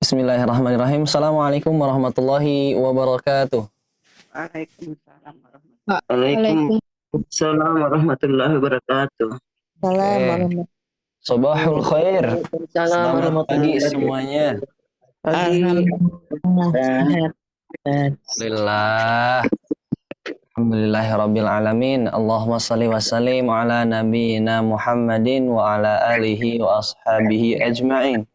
Bismillahirrahmanirrahim. Assalamualaikum warahmatullahi wabarakatuh. Waalaikumsalam warahmatullahi Waalaikumsalam Waalaikumsalam warahmatullahi wabarakatuh. Oke, warahmatullahi sobahul khair. Waalaikumsalam Selamat pagi warahmatullahi semuanya. Pagi. Alhamdulillah sehat. Alhamdulillah. Alhamdulillahirabbil alamin. Allahumma shalli wa sallim ala nabiyyina Muhammadin wa ala alihi wa ashabihi ajma'in.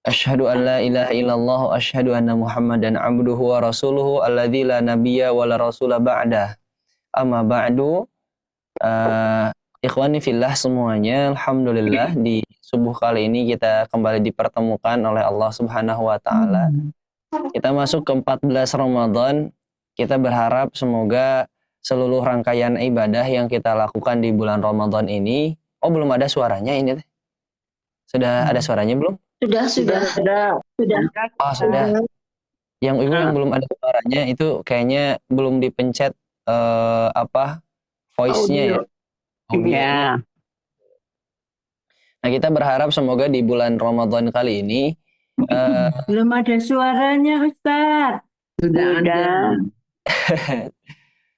Asyhadu an la ilaha illallah wa asyhadu anna Muhammadan abduhu wa rasuluhu alladzi la nabiyya wa la rasula ba'dah. Amma ba'du. Ikhwani fillah semuanya, alhamdulillah di subuh kali ini kita kembali dipertemukan oleh Allah Subhanahu wa taala. Kita masuk ke 14 Ramadan. Kita berharap semoga seluruh rangkaian ibadah yang kita lakukan di bulan Ramadan ini, belum ada suaranya ini teh. Sudah ada suaranya belum? Sudah. Oh, sudah. Yang ibu yang belum ada suaranya itu kayaknya belum dipencet voice-nya ya. Ya. Nah, kita berharap semoga di bulan Ramadan kali ini Belum ada suaranya, Ustaz.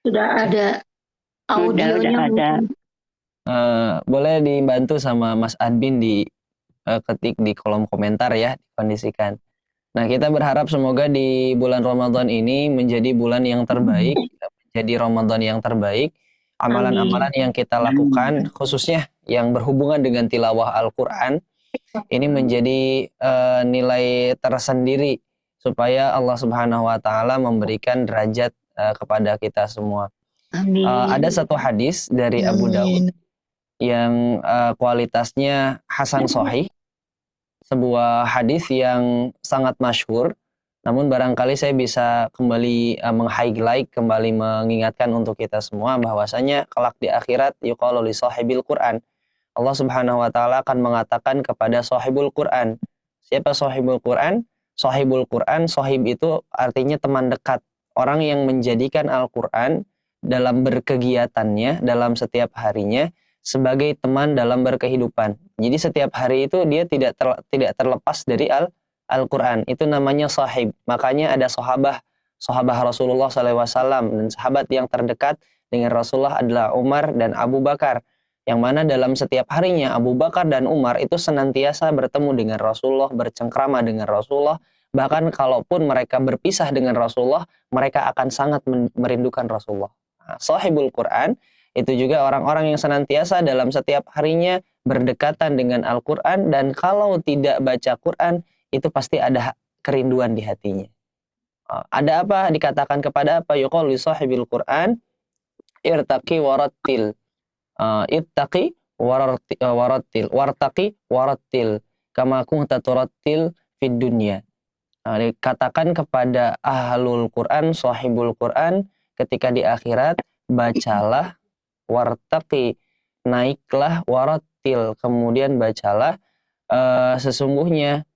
Sudah ada audionya. ada. boleh dibantu sama Mas Admin di ketik di kolom komentar ya, dikondisikan. Nah, kita berharap semoga di bulan Ramadan ini menjadi bulan yang terbaik, menjadi Ramadan yang terbaik. Amalan-amalan yang kita lakukan, khususnya yang berhubungan dengan tilawah Al-Quran, ini menjadi nilai tersendiri supaya Allah Subhanahu wa taala memberikan derajat kepada kita semua. Amin. Ada satu hadis dari Abu Daud yang kualitasnya hasan sahih, sebuah hadis yang sangat masyhur, namun barangkali saya bisa kembali meng-highlight, kembali mengingatkan untuk kita semua bahwasanya kelak di akhirat yuqalu li sahibil Quran. Allah Subhanahu wa taala akan mengatakan kepada sahibul Quran. Siapa sahibul Quran? Sahibul Quran, sahib itu artinya teman dekat, orang yang menjadikan Al-Qur'an dalam berkegiatannya, dalam setiap harinya sebagai teman dalam berkehidupan. Jadi setiap hari itu dia tidak terlepas dari Al-Quran. Itu namanya sahib. Makanya ada sahabat Rasulullah SAW, dan sahabat yang terdekat dengan Rasulullah adalah Umar dan Abu Bakar. Yang mana dalam setiap harinya Abu Bakar dan Umar itu senantiasa bertemu dengan Rasulullah, bercengkrama dengan Rasulullah. Bahkan kalaupun mereka berpisah dengan Rasulullah, mereka akan sangat merindukan Rasulullah. Nah, sahibul Quran itu juga orang-orang yang senantiasa dalam setiap harinya berdekatan dengan Al-Quran, dan kalau tidak baca Quran, itu pasti ada kerinduan di hatinya. Ada apa? Dikatakan kepada apa? Yuqalu li sahibil Quran, irtaqi warattil. Ittaqi warattil. Wartaqi warattil. Kama kunta turattil fid dunya. Dikatakan kepada ahlul Quran, sahibul Quran, ketika di akhirat, bacalah, wartaqi, naiklah, warattil, kemudian bacalah sesungguhnya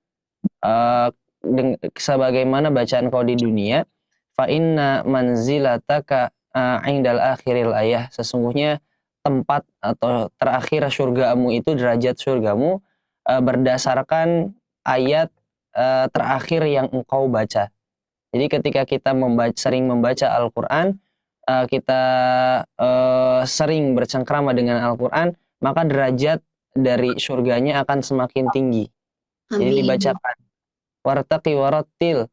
sebagaimana bacaan kau di dunia, fa inna manzilataka indal akhiril ayah, sesungguhnya tempat atau terakhir surgamu itu, derajat surgamu berdasarkan ayat terakhir yang engkau baca. Jadi ketika kita sering membaca Al-Quran, kita sering bercengkrama dengan Al-Quran, maka derajat dari surganya akan semakin tinggi. Amin. Jadi dibacakan wartaqi warattil,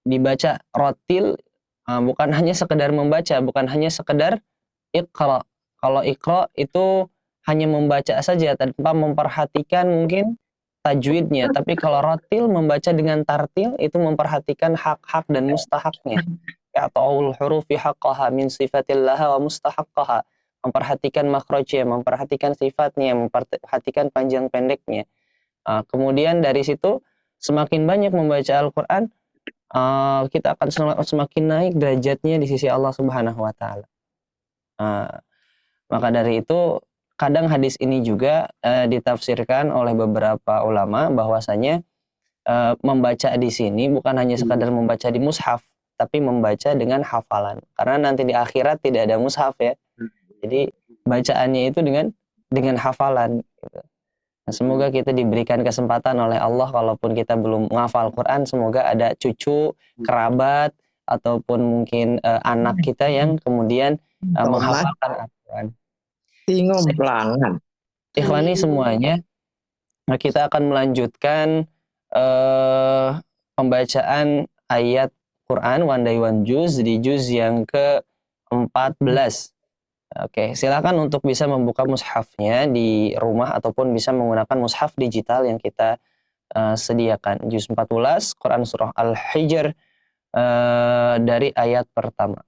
dibaca rotil, bukan hanya sekedar membaca, bukan hanya sekedar iqra. Kalau iqra itu hanya membaca saja tanpa memperhatikan mungkin tajwidnya, tapi kalau rotil, membaca dengan tartil, itu memperhatikan hak-hak dan mustahaknya. I'ta'ul hurufi haqqaha min sifatillaha wa mustahaqqaha, memperhatikan makhrajnya, memperhatikan sifatnya, memperhatikan panjang pendeknya. Kemudian dari situ semakin banyak membaca Al-Quran, kita akan semakin naik derajatnya di sisi Allah Subhanahu wa taala. Maka dari itu kadang hadis ini juga ditafsirkan oleh beberapa ulama bahwasanya membaca di sini bukan hanya sekadar membaca di mushaf, tapi membaca dengan hafalan. Karena nanti di akhirat tidak ada mushaf ya. Jadi bacaannya itu dengan hafalan gitu. Nah, semoga kita diberikan kesempatan oleh Allah, kalaupun kita belum menghafal Quran, semoga ada cucu, kerabat, ataupun mungkin anak kita yang kemudian menghafalkan Al-Quran. Tingompelangan. Ikhwani semuanya, nah kita akan melanjutkan pembacaan ayat Quran One Day One Juz di juz yang ke-14. Oke, silakan untuk bisa membuka mushafnya di rumah ataupun bisa menggunakan mushaf digital yang kita sediakan. Juz 14 Quran Surah Al-Hijr dari ayat pertama.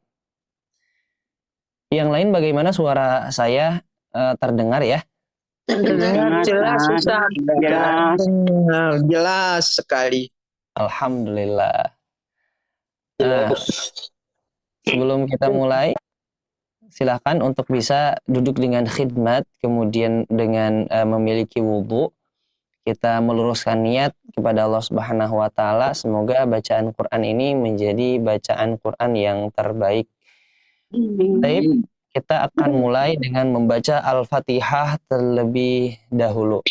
Yang lain bagaimana suara saya terdengar ya? Terdengar. Jelas, Ustaz. Jelas. Jelas sekali. Alhamdulillah. Sebelum kita mulai, silakan untuk bisa duduk dengan khidmat, kemudian dengan memiliki wudhu. Kita meluruskan niat kepada Allah Subhanahu wa Ta'ala. Semoga bacaan Quran ini menjadi bacaan Quran yang terbaik. Baik, kita akan mulai dengan membaca Al-Fatihah terlebih dahulu.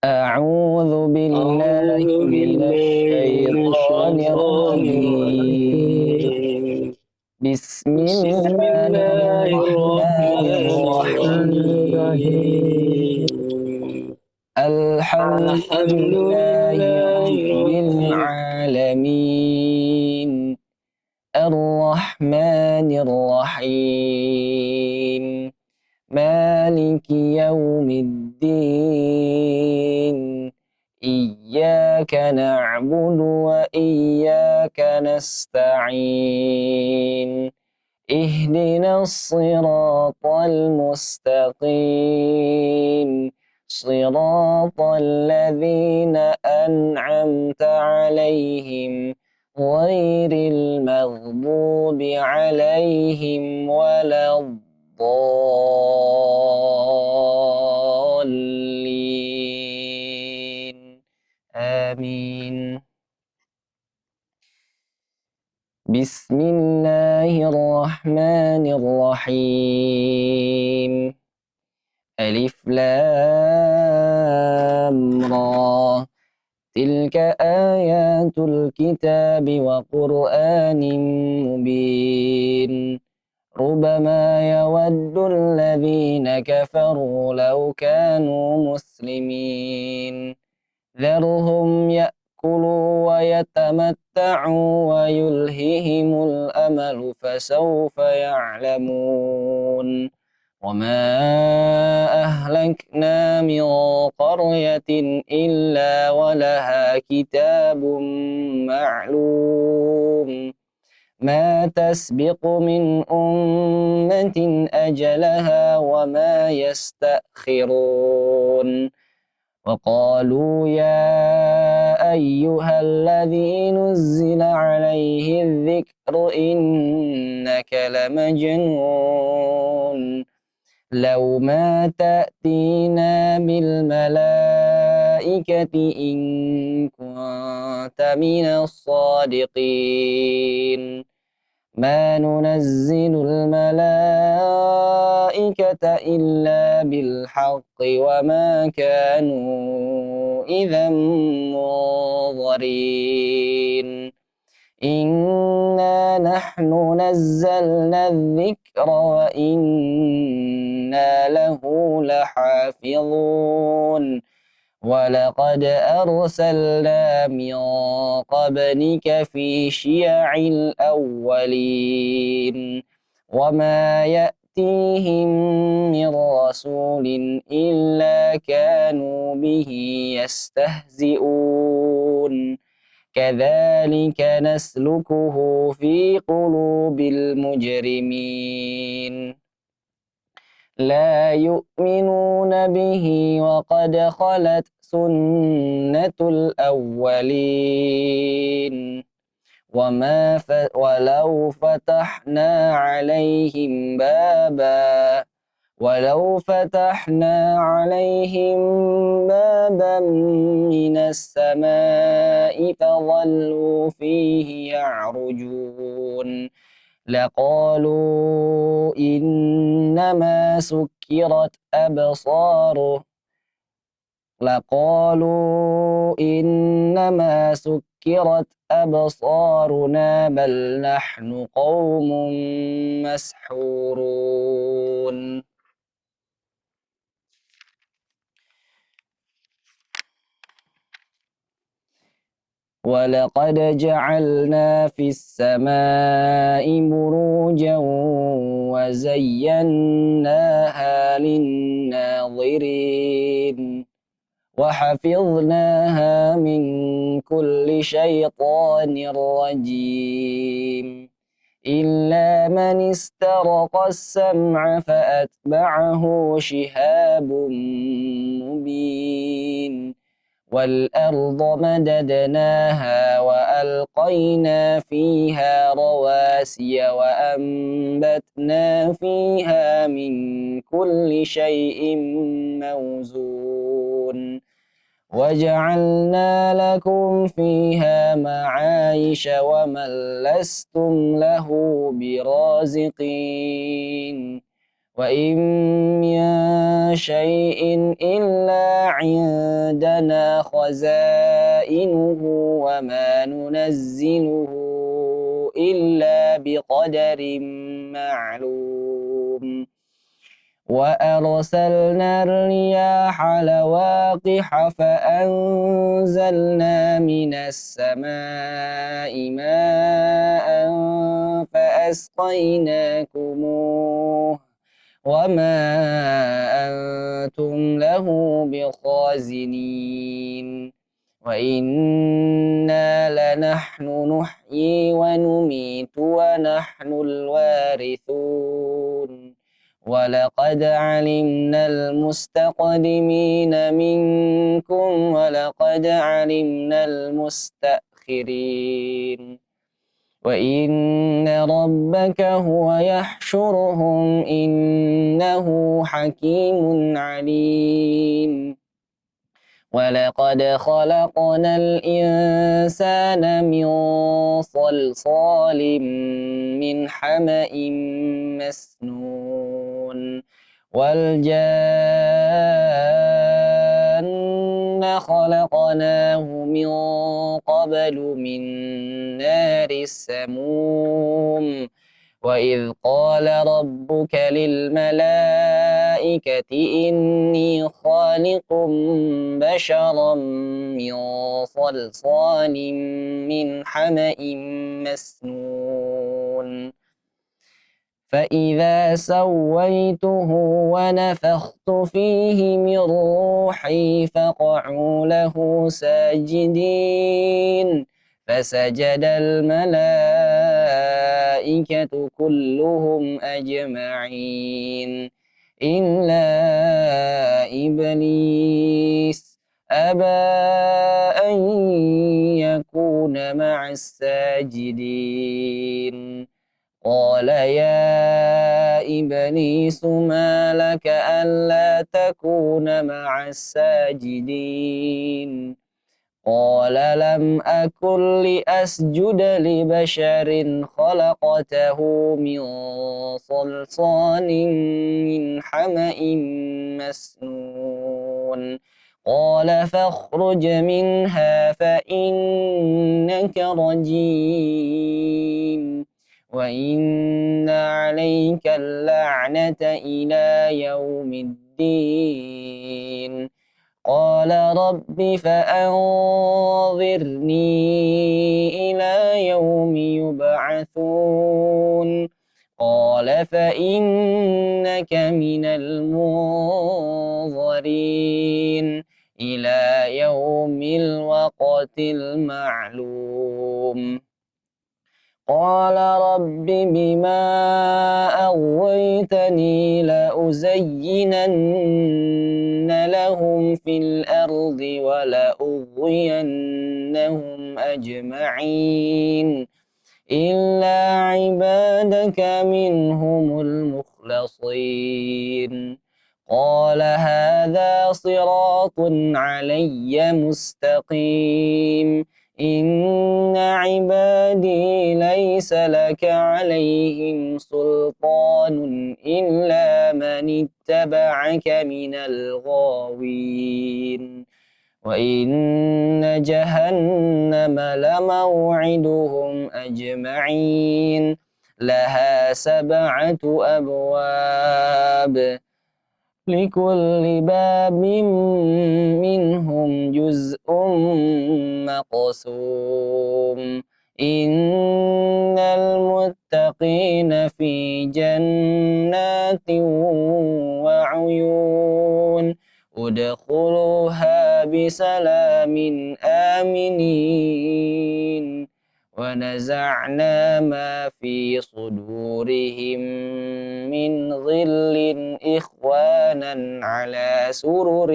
A'udzu billahi minasyaitonir rajim. Bismillahirrahmanirrahim. Alhamdulillahirabbil alamin. Ar-Rahmanir Rahim. Maliki yaumiddin. Iyyaka na'budu wa iyyaka nasta'in. Ihdinas siratal mustaqim. Siratal ladzina an'amta 'alaihim ghairil maghdubi 'alaihim waladdallin. Amin. Bismillahirrahmanirrahim. Alif Lam Ra. Tilka ayatul kitabi wa Qur'anin mubin. Rubama yawaddu alladhina kafaru law kanu muslimin. Dharhum ya'kulu wa yatamatta'u wa yulhihimul amalu fasawfa ya'lamun. وما أهلكنا من قرية إلا ولها كتاب معلوم ما تسبق من أمة أجلها وما يستأخرون وقالوا يا أيها الذي نزل عليه الذكر إنك لمجنون لو ما تأتينا بالملائكة إن كنت من الصادقين ما ننزل الملائكة إلا بالحق وما كانوا إذا منظرين إنا نحن نزلنا الذكر وإنا له لحافظون ولقد أرسلنا من قبلك في شيع الأولين وما يأتيهم من رسول إلا كانوا به يستهزئون كذلك نسلكه في قلوب المجرمين لا يؤمنون به وقد خلت سنة الأولين ولو فتحنا عليهم بابا من السماء فظلوا فيه يعرجون لقالوا إنما سكرت أبصاره لقالوا إنما سكرت أبصارنا بل نحن قوم مسحورون. ولقد جعلنا في السماء بروجا وزيناها للناظرين وحفظناها من كل شيطان رجيم إلا من استرق السمع فأتبعه شهاب مبين والأرض مددناها وألقينا فيها رواسي وأنبتنا فيها من كل شيء موزون وجعلنا لكم فيها معايش ومن لستم له برازقين وإن من شيء إلا عندنا خزائنه وما ننزله إلا بقدر معلوم وأرسلنا الرياح لواقح فأنزلنا من السماء ماء فأسقيناكموه وما أنتم له بخازنين وإنا لنحن نحيي ونميت ونحن الوارثون ولقد علمنا المستقدمين منكم ولقد علمنا المستأخرين وإن ربك هو يحشرهم إنه حكيم عليم ولقد خلقنا الإنسان من صلصال من حمأ مسنون والجان خلقناه من قبل من نار السموم وإذ قال ربك للملائكة إني خالق بشرا من صلصال من حمأ مسنون فإذا سويته ونفخت فيه من روحي فقعوا له ساجدين فسجد الملائكة كلهم أجمعين إلا إبليس أبى أن يكون مع الساجدين قال يا إبليس ما لك ألا تكون مع الساجدين قال لم أكن لأسجد لبشر خلقته من صلصال من حمأ مسنون قال فاخرج منها فإنك رجيم وإن عليك اللعنة إلى يوم الدين قال رب فأنظرني إلى يوم يبعثون قال فإنك من المنظرين إلى يوم الوقت المعلوم قال رب بما أغويتني لأزينن لهم في الأرض ولأغوينهم أجمعين إلا عبادك منهم المخلصين قال هذا صراط علي مستقيم إن عبادي ليس لك عليهم سلطان إلا من اتبعك من الغاوين وإن جهنم لموعدهم أجمعين لها 7 أبواب لكل باب منهم جزء مقسوم إن المتقين في جنات وعيون ادخلوها بسلام آمنين ونزعنا ما في صدورهم من غل إخوانا على سرر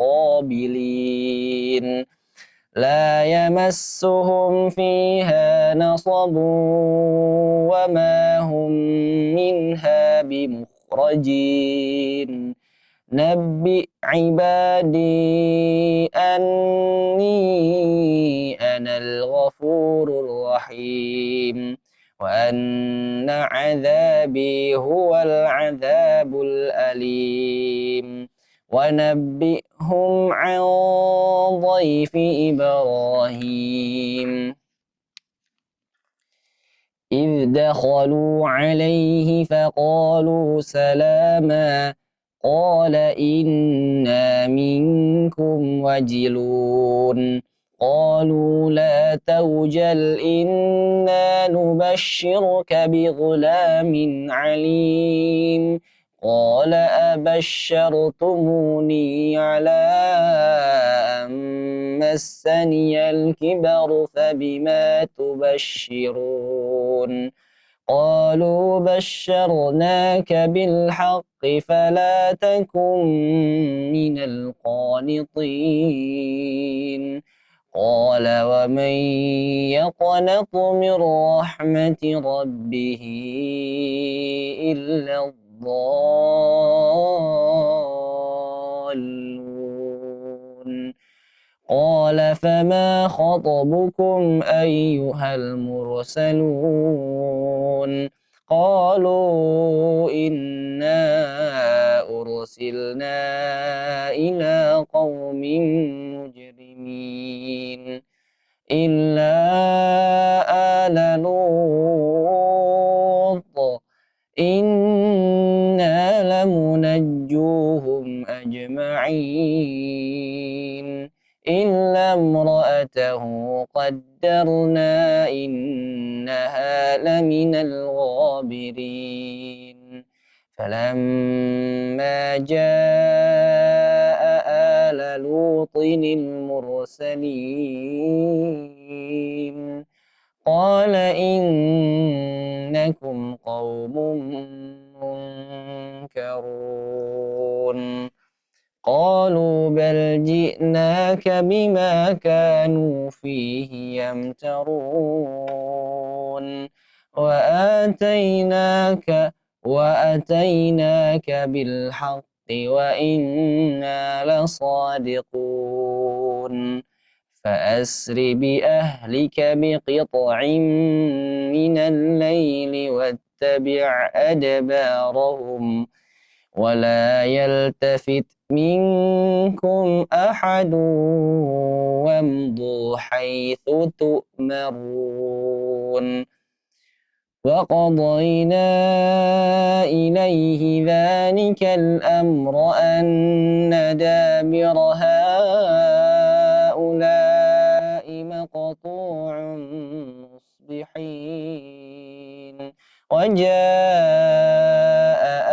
متقابلين لا يمسهم فيها نصب وما هم منها بمخرجين نبئ عبادي أني أنا الغفور الرحيم وأن عذابي هو العذاب الأليم ونبئهم عن ضيف إبراهيم إذ دخلوا عليه فقالوا سلاما قال إنا منكم وجلون قالوا لا توجل إنا نبشرك بغلام عليم قال أبشرتموني على أن مسني الكبر فبما تبشرون قالوا بشرناك بالحق فلا تكن من القانطين قال ومن يقنط من رحمة ربه إلا الضالون قال فما خطبكم أيها المرسلون قالوا إنا أرسلنا إلى قوم مجرمين إلا آل لوط إنا لمنجوهم أجمعين إلا امرأته قدرنا إنها لمن الغابرين فلما جاء آل لوط المرسلين قال إنكم قوم منكرون قالوا بل جئناك بما كانوا فيه يمترون وأتيناك بالحق وإنا لصادقون فأسر بأهلك بقطع من الليل واتبع أدبارهم ولا يلتفت منكم أحد وامضوا حيث تؤمرون وقضينا إليه ذلك الأمر أن دابر هؤلاء مقطوع مصبحين وجاء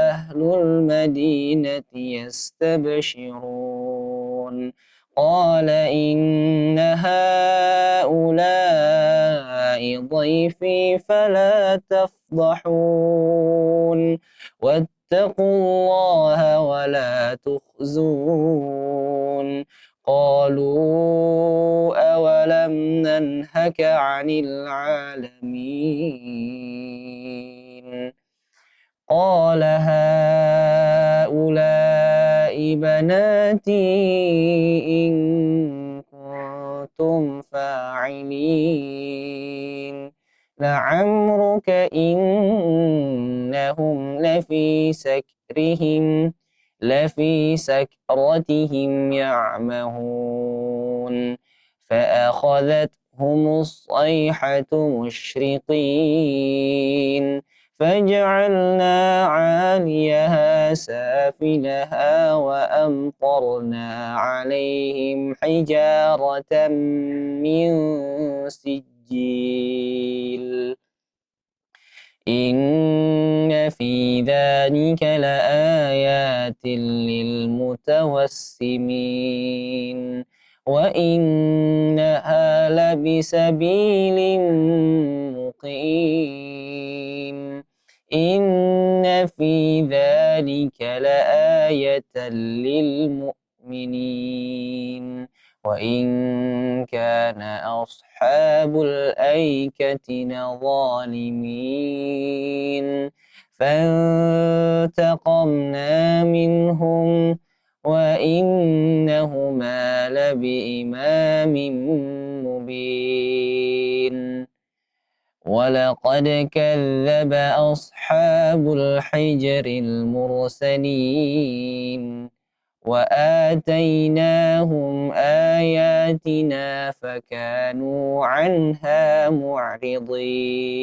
أهل المدينة يستبشرون قال إن هؤلاء ضيفي فلا تفضحون واتقوا الله ولا تخزون قالوا أولم ننهك عن العالمين قال هؤلاء بناتي إن كنتم الفاعلين لعمرك إنهم لفي سكرتهم يعمهون فأخذتهم الصيحة مشرقين فجعلنا عاليها سافلها وأمطرنا عليهم حجارة من سجيل إن في ذلك لآيات للمتوسمين وإنها لبسبيل مقيم إن في ذلك لآية للمؤمنين وإن كان أصحاب الأيكة لظالمين فانتقمنا منهم وإنهما لبإمام مبين ولقد كذب أصحاب الحجر المرسلين وآتيناهم آياتنا فكانوا عنها معرضين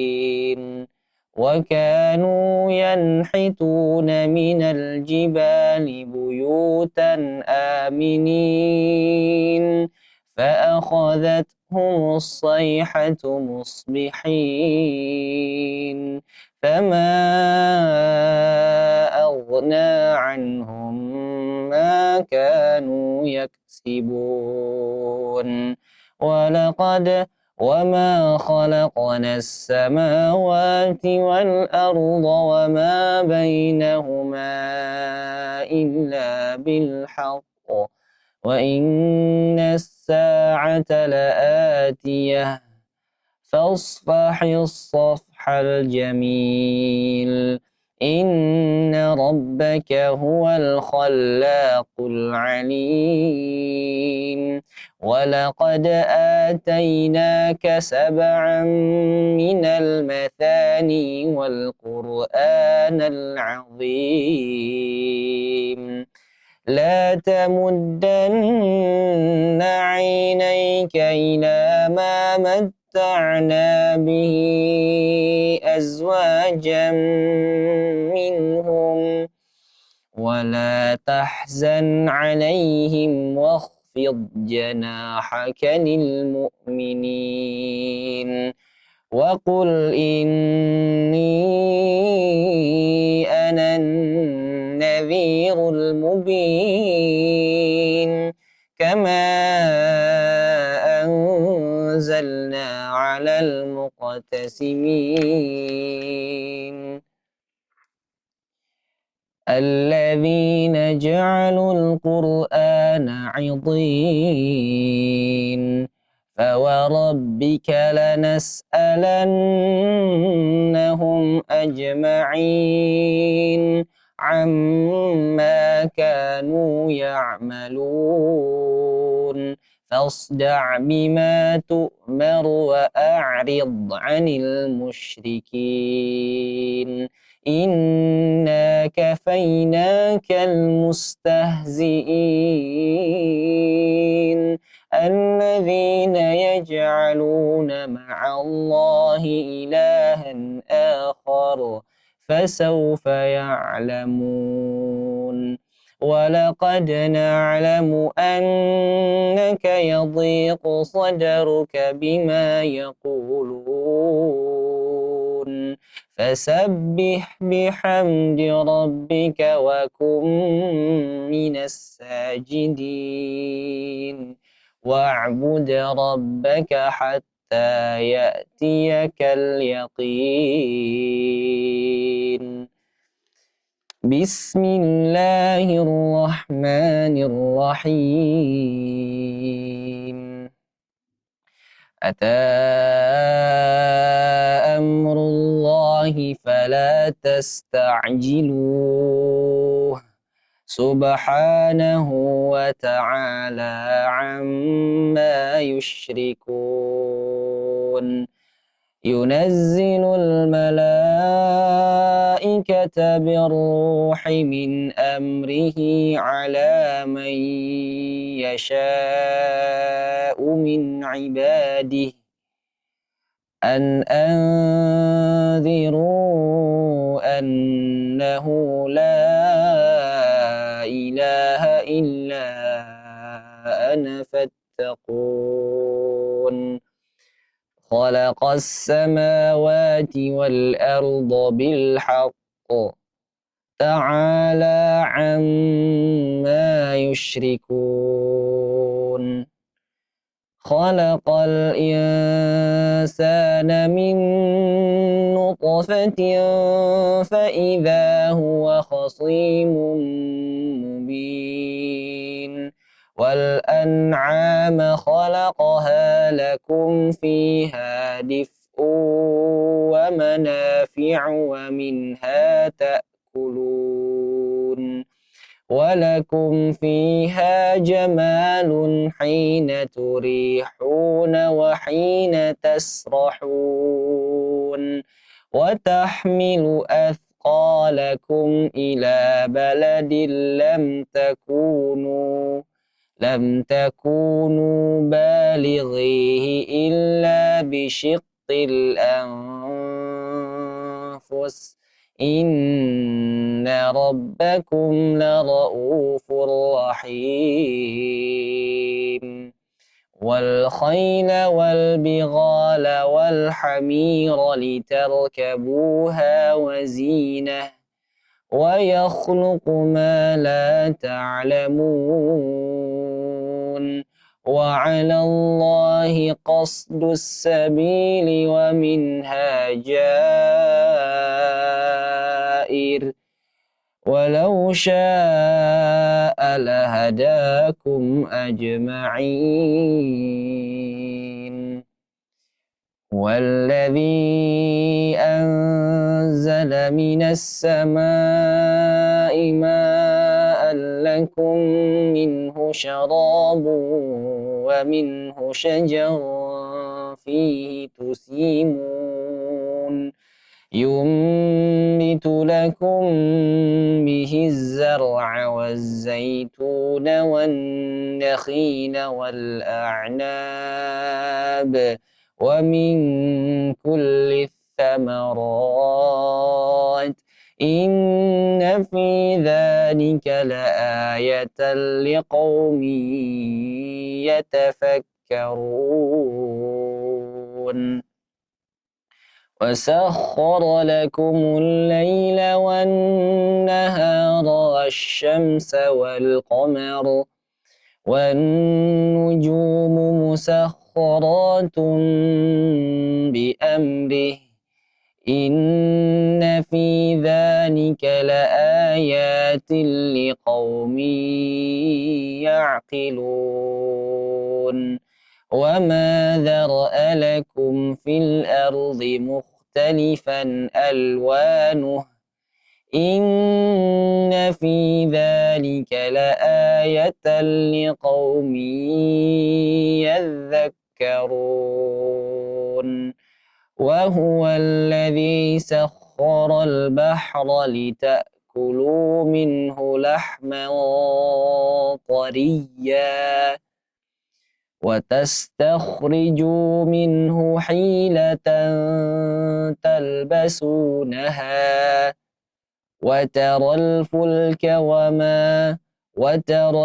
وكانوا ينحتون من الجبال بيوتا آمنين فأخذتهم الصيحة مصبحين فما أغنى عنهم ما كانوا يكسبون وما خلقنا السماوات والأرض وما بينهما إلا بالحق وإن الساعة لآتية فاصفح الصفح الجميل إن ربك هو الخلاق العليم ولقد آتيناك 7 من المثاني والقرآن العظيم لا تمدن عينيك إلى ما متعنا به أزواجا منهم ولا تحزن عليهم واخفض جناحك للمؤمنين وقل إني أنا النذير المبين كما أنزلنا على المقتسمين الذين جعلوا القرآن عضين فوربك لنسألنهم أجمعين عما كانوا يعملون فاصدع بما تؤمر وأعرض عن المشركين إنا كفيناك المستهزئين الذين يجعلون مع الله إلها آخر فسوف يعلمون ولقد نعلم أنك يضيق صدرك بما يقولون فسبح بحمد ربك وكن من الساجدين واعبد ربك حتى يأتيك اليقين بسم الله الرحمن الرحيم أتى أمر الله فلا تستعجلوه subhanahu wa ta'ala amma yushrikun. Yunazzilul malaikata birruhi min amrihi ala man yasha'u min ibadihi an anziru annahu la ilaha illa ana fattaqun. Khalaqas samawati wal arda bil haqq ta'ala amma yushrikun. Khalaqal insana min nutfatin fa idza huwa khasimun mubin. Wal an'ama khalaqaha lakum fiha dif'un wa manafi'u wa minha ta'kulun. Walakum fiha jamalun hina turihuna wa hina tasrahun. Wa tahmilu athqalakum ila baladin lam takunu balighihi illa bishiqqil anfus. Inna rabbakum lara'ufur rahim. Wal khayla wal bighala wal hamira litarkabuha wa zinah. Wa yakhluqu ma la ta'lamun. Wa 'ala Allahi qasdus sabili wa minha jair. Walau syaa lahadakum ajma'in. Walladzi anzala minas samaa'i ma'an lakum minhu syarabun wa minhu syajarun fihi tusimun. Yumbitu lakum bihi az-zar'a waz-zaytuna wan-nakhila wal-a'nab wa min kulli thamarat. Inna fi dhalika la'ayatan liqaumin yatafakkarun. وسخر لكم الليل والنهار والشمس والقمر والنجوم مسخرات بأمره إن في ذلك لآيات لقوم يعقلون. وما ذرأ لكم في الأرض مختلفا ألوانه إن في ذلك لآية لقوم يذكرون. وهو الذي سخر البحر لتأكلوا منه لحما طريا وتستخرجوا منه حيلة تلبسونها وترى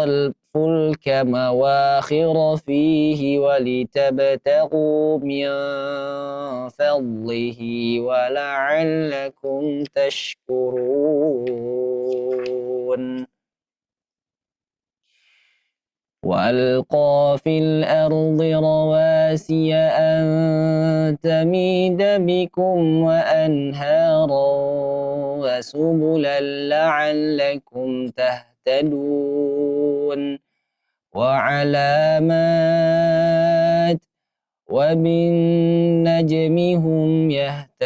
الفلك مواخر فيه ولتبتغوا من فضله ولعلكم تشكرون. وألقى في الأرض رواسي أن تميد بكم وأنهارا وسبلا لعلكم تهتدون. وعلامات وبالنجم هم يهتدون.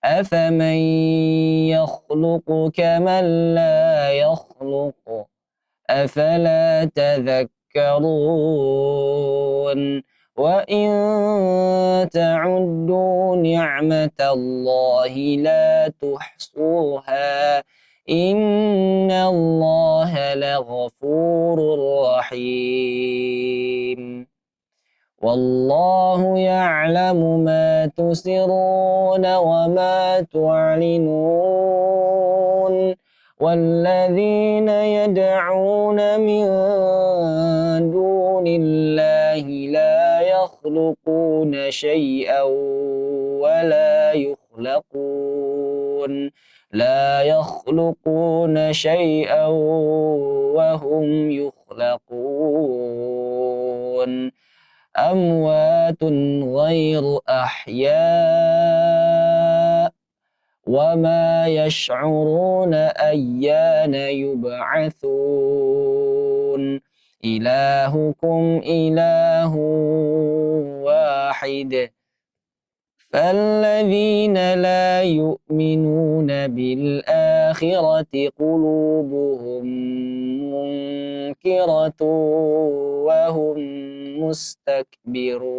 أفمن يخلق كمن لا يخلق أفلا تذكرون وإن تعدوا نعمة الله لا تحصوها إن الله لغفور رحيم والله يعلم ما تسرون وما تعلنون والذين يدعون من دون الله لا يخلقون شيئا وهم يخلقون أموات غير أحياء وما يشعرون أيان يبعثون إلهكم إله واحد فالذين لا يؤمنون بالآخرة قلوبهم منكرة وهم مستكبرون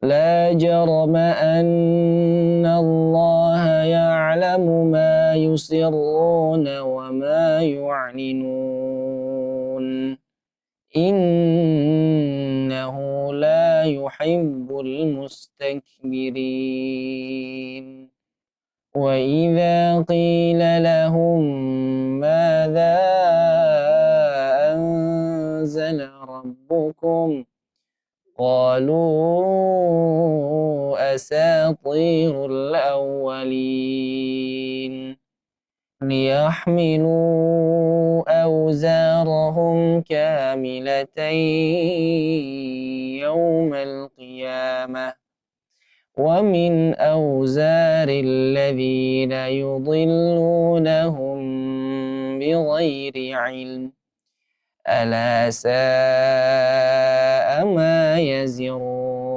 لا جرم أن الله يعلم ما يسرون وما يعلنون إنه لا يحب المستكبرين وإذا قيل لهم ماذا أنزل ربكم قالوا أساطير الأولين ليحملوا أوزارهم كاملة يوم القيامة ومن أوزار الذين يضلونهم بغير علم ألا ساء ما يزرون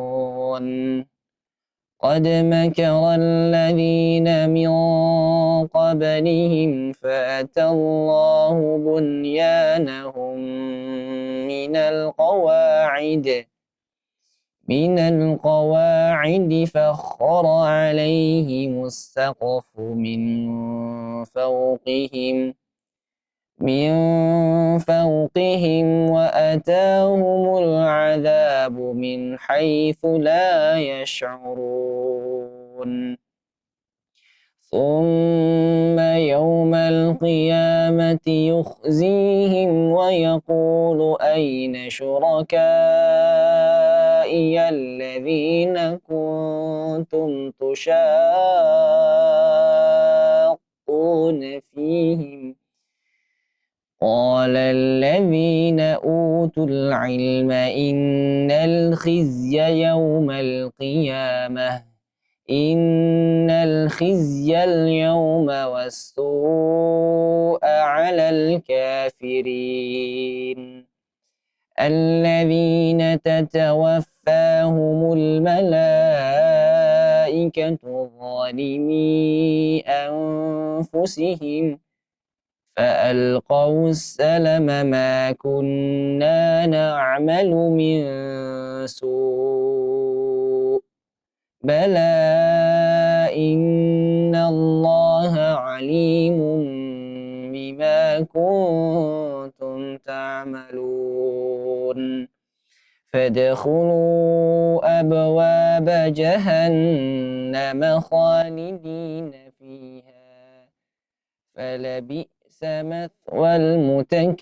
قد مكر الذين من قبلهم فأتى الله بنيانهم من القواعد فخر عليهم السقف من فوقهم وأتاهم العذاب من حيث لا يشعرون ثم يوم القيامة يخزيهم ويقول أين شركائي الذين كنتم تشاقون فيهم قال الذين أوتوا العلم إن الخزي اليوم والسوء على الكافرين الذين تتوفاهم الملائكة ظالمي أنفسهم فألقوا السلم ما كنا نعمل من سوء بلى إن الله عليم بما كنتم تعملون فادخلوا أبواب جهنم خالدين فيها فلبئس مثوى المتكبرين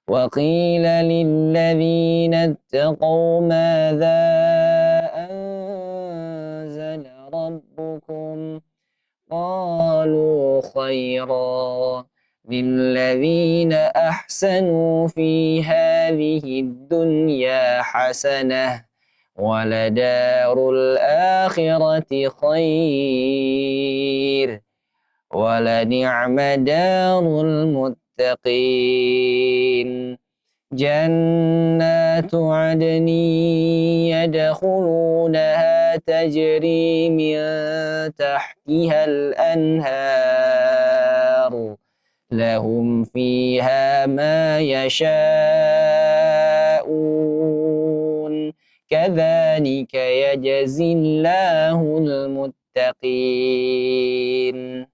وقيل للذين اتقوا ماذا أنزل ربكم قالوا خيرا للذين أحسنوا في هذه الدنيا حسنة ولدار الآخرة خير ولنعم دار المتقين جنات عدن يدخلونها تجري من تحتها الأنهار لهم فيها ما يشاءون كذلك يجزي الله المتقين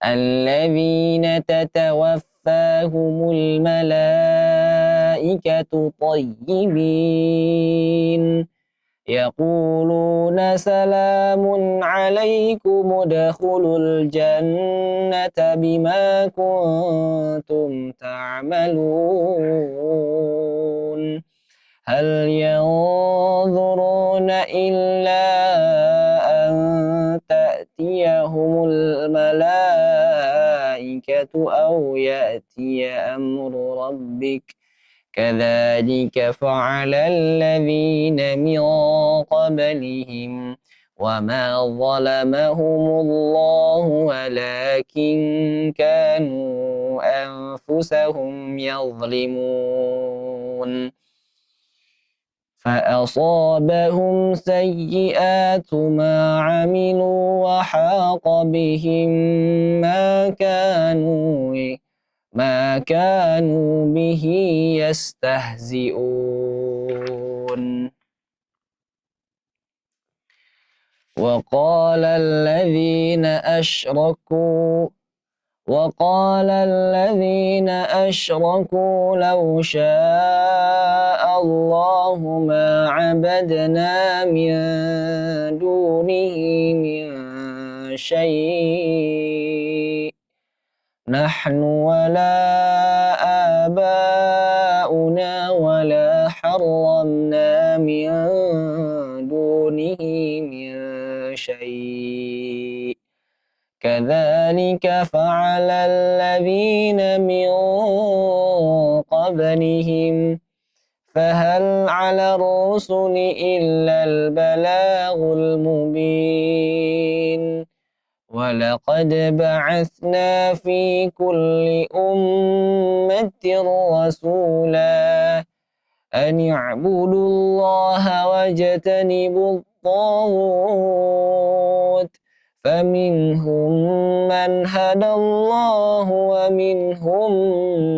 الذين تتوفاهم الملائكة طيبين يقولون سلام عليكم ادخلوا الجنة بما كنتم تعملون هل ينظرون إلا أن تأتيهم الملائكة أو يأتي أمر ربك كذلك فعل الذين من قبلهم وما ظلمهم الله ولكن كانوا أنفسهم يظلمون فأصابهم سيئات ما عملوا وحاق بهم ما كانوا به يستهزئون وقال الذين أشركوا لو شاء الله ما عبدنا من دونه من شيء نحن ولا آباؤنا ولا حرمنا من دونه من شيء كذلك فعل الذين من قبلهم فهل على الرسل إلا البلاغ المبين ولقد بعثنا في كل أمة رسولا أن اعبدوا الله واجتنبوا الطاغوت فمنهم من هدى الله ومنهم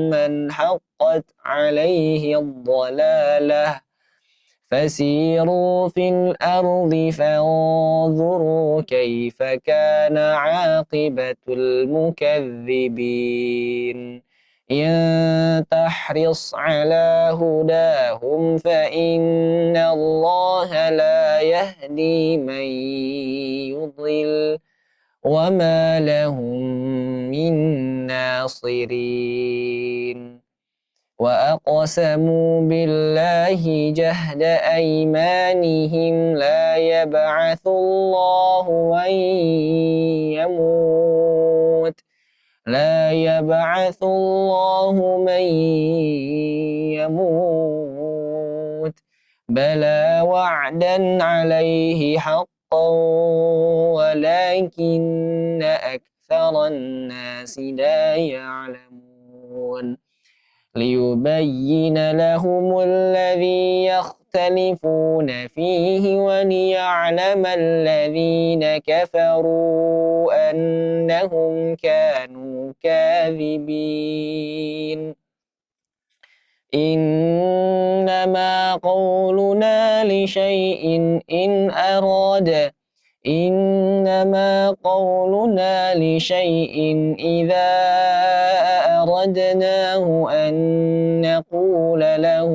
من حقت عليه الضلالة فسيروا في الأرض فانظروا كيف كان عاقبة المكذبين إن تحرص على هداهم فإن الله لا يهدي من يضل وما لهم من ناصرين وأقسموا بالله جهد أيمانهم لا يبعث الله من يموت بلى وعدا عليه حقا ولكن أكثر الناس لا يعلمون ليبين لهم الذي يختلفون فيه وليعلم الذين كفروا أنهم كانوا كاذبين إنما قولنا لشيء إذا أردناه أن نقول له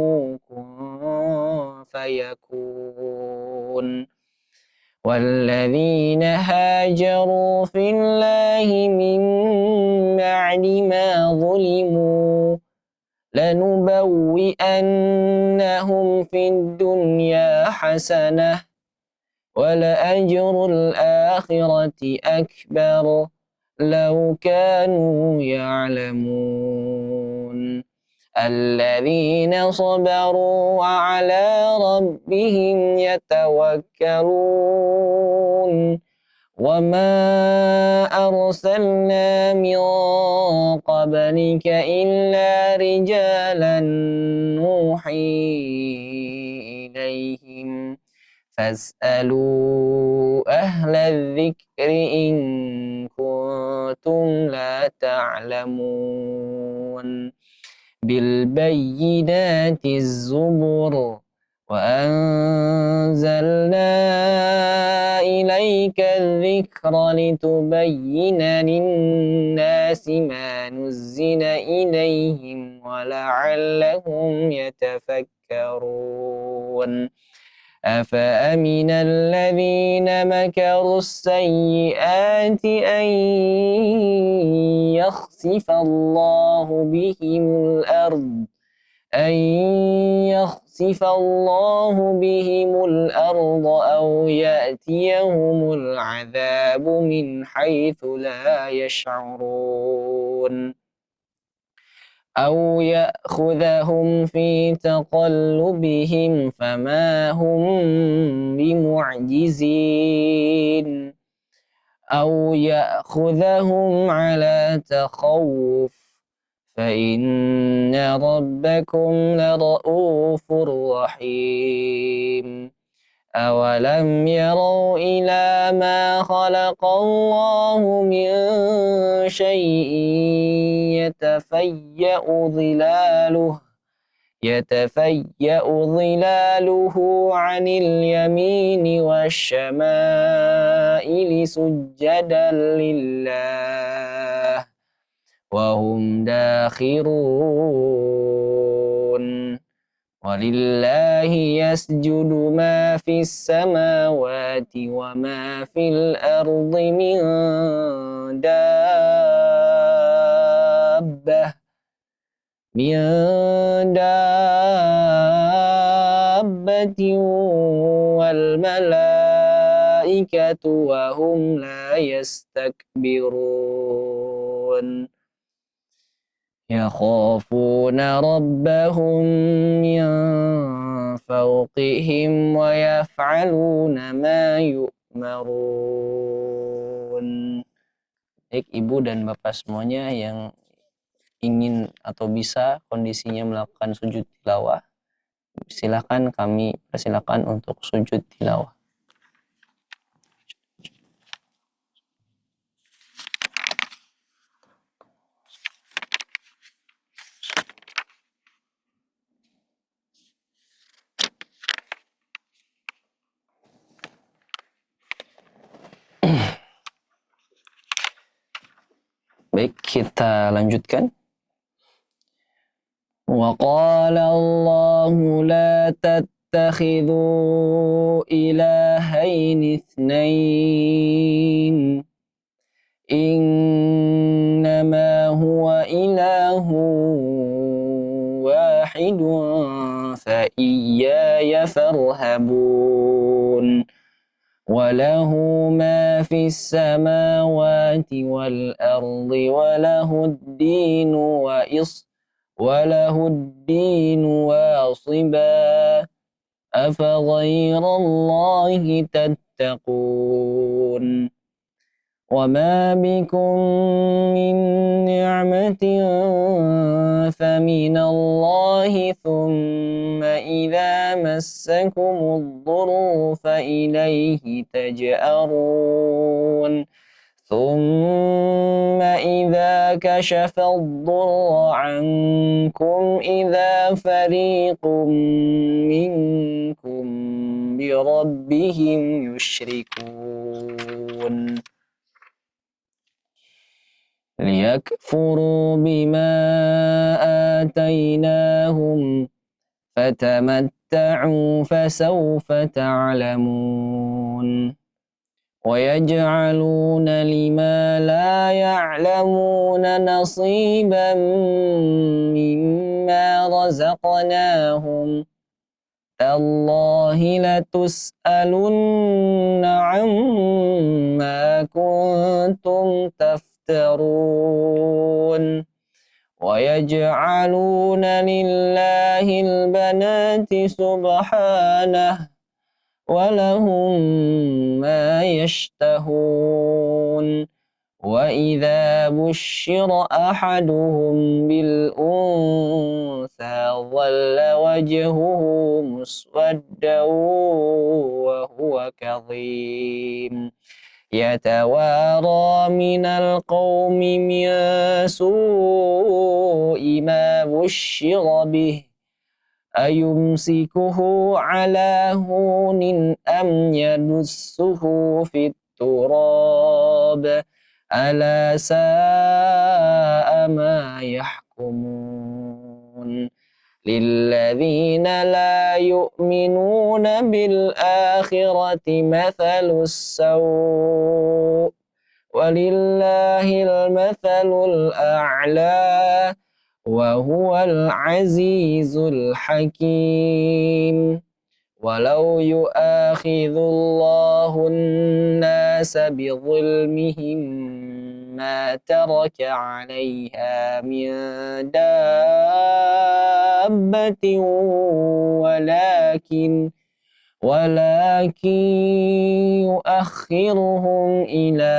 كن فيكون والذين هاجروا في الله من بعد ما ظلموا لنبوئنهم في الدنيا حسنة ولأجر الآخرة أكبر لو كانوا يعلمون الذين صبروا وعلى ربهم يتوكلون وما أرسلنا من قبلك إلا رجالا نوحي إليهم فاسألوا أهل الذكر إن كنتم لا تعلمون بالبينات الزبر وأنزلنا إليك الذكر لتبين للناس ما نزل إليهم ولعلهم يتفكرون أفأمن الذين مكروا السيئات أن يخسف الله بهم الأرض أو يأتيهم العذاب من حيث لا يشعرون أو يأخذهم في تقلبهم فما هم بمعجزين أو يأخذهم على تخوف فإن ربكم لرؤوف رحيم أولم يروا إلى ما خلق الله من شيء يتفيأ ظلاله عن اليمين والشمائل سجدا لله وهم داخرون ولله يسجد ما في السماوات وما في الأرض من دابة والملائكة وهم لا يستكبرون يخافون ربهم من فوقهم ويفعلون ما يؤمرون. Baik Ibu dan Bapak semuanya yang ingin atau bisa kondisinya melakukan sujud tilawah, silakan kami persilakan untuk sujud tilawah. Baik, kita lanjutkan. Wa qala Allahu la tattakhidhu ilahayn ithnain innama huwa ilahu wahidun fa iyyaya farhabun. وله ما في السماوات والأرض وله الدين واصبا أفغير الله تتقون وما بكم من نعمة فمن الله ثم إذا مسكم الضر فإليه تجأرون ثم إذا كشف الضر عنكم إذا فريق منكم بربهم يشركون ليكفروا بما آتيناهم فتمتعوا فسوف تعلمون ويجعلون لما لا يعلمون نصيبا مما رزقناهم تالله لتسألن عما كنتم تفترون ويجعلون لله البنات سبحانه ولهم ما يشتهون وإذا بشر أحدهم بالأنثى ظل وجهه مسودا وهو كظيم يتوارى من القوم من سوء ما بشر به أيمسكه على هون أم يدسه في التراب ألا ساء ما يحكمون للذين لا يؤمنون بالآخرة مثل السوء ولله المثل الأعلى وهو العزيز الحكيم ولو يؤاخذ الله الناس بظلمهم ما ترك عليها من دابة ولكن يؤخرهم إلى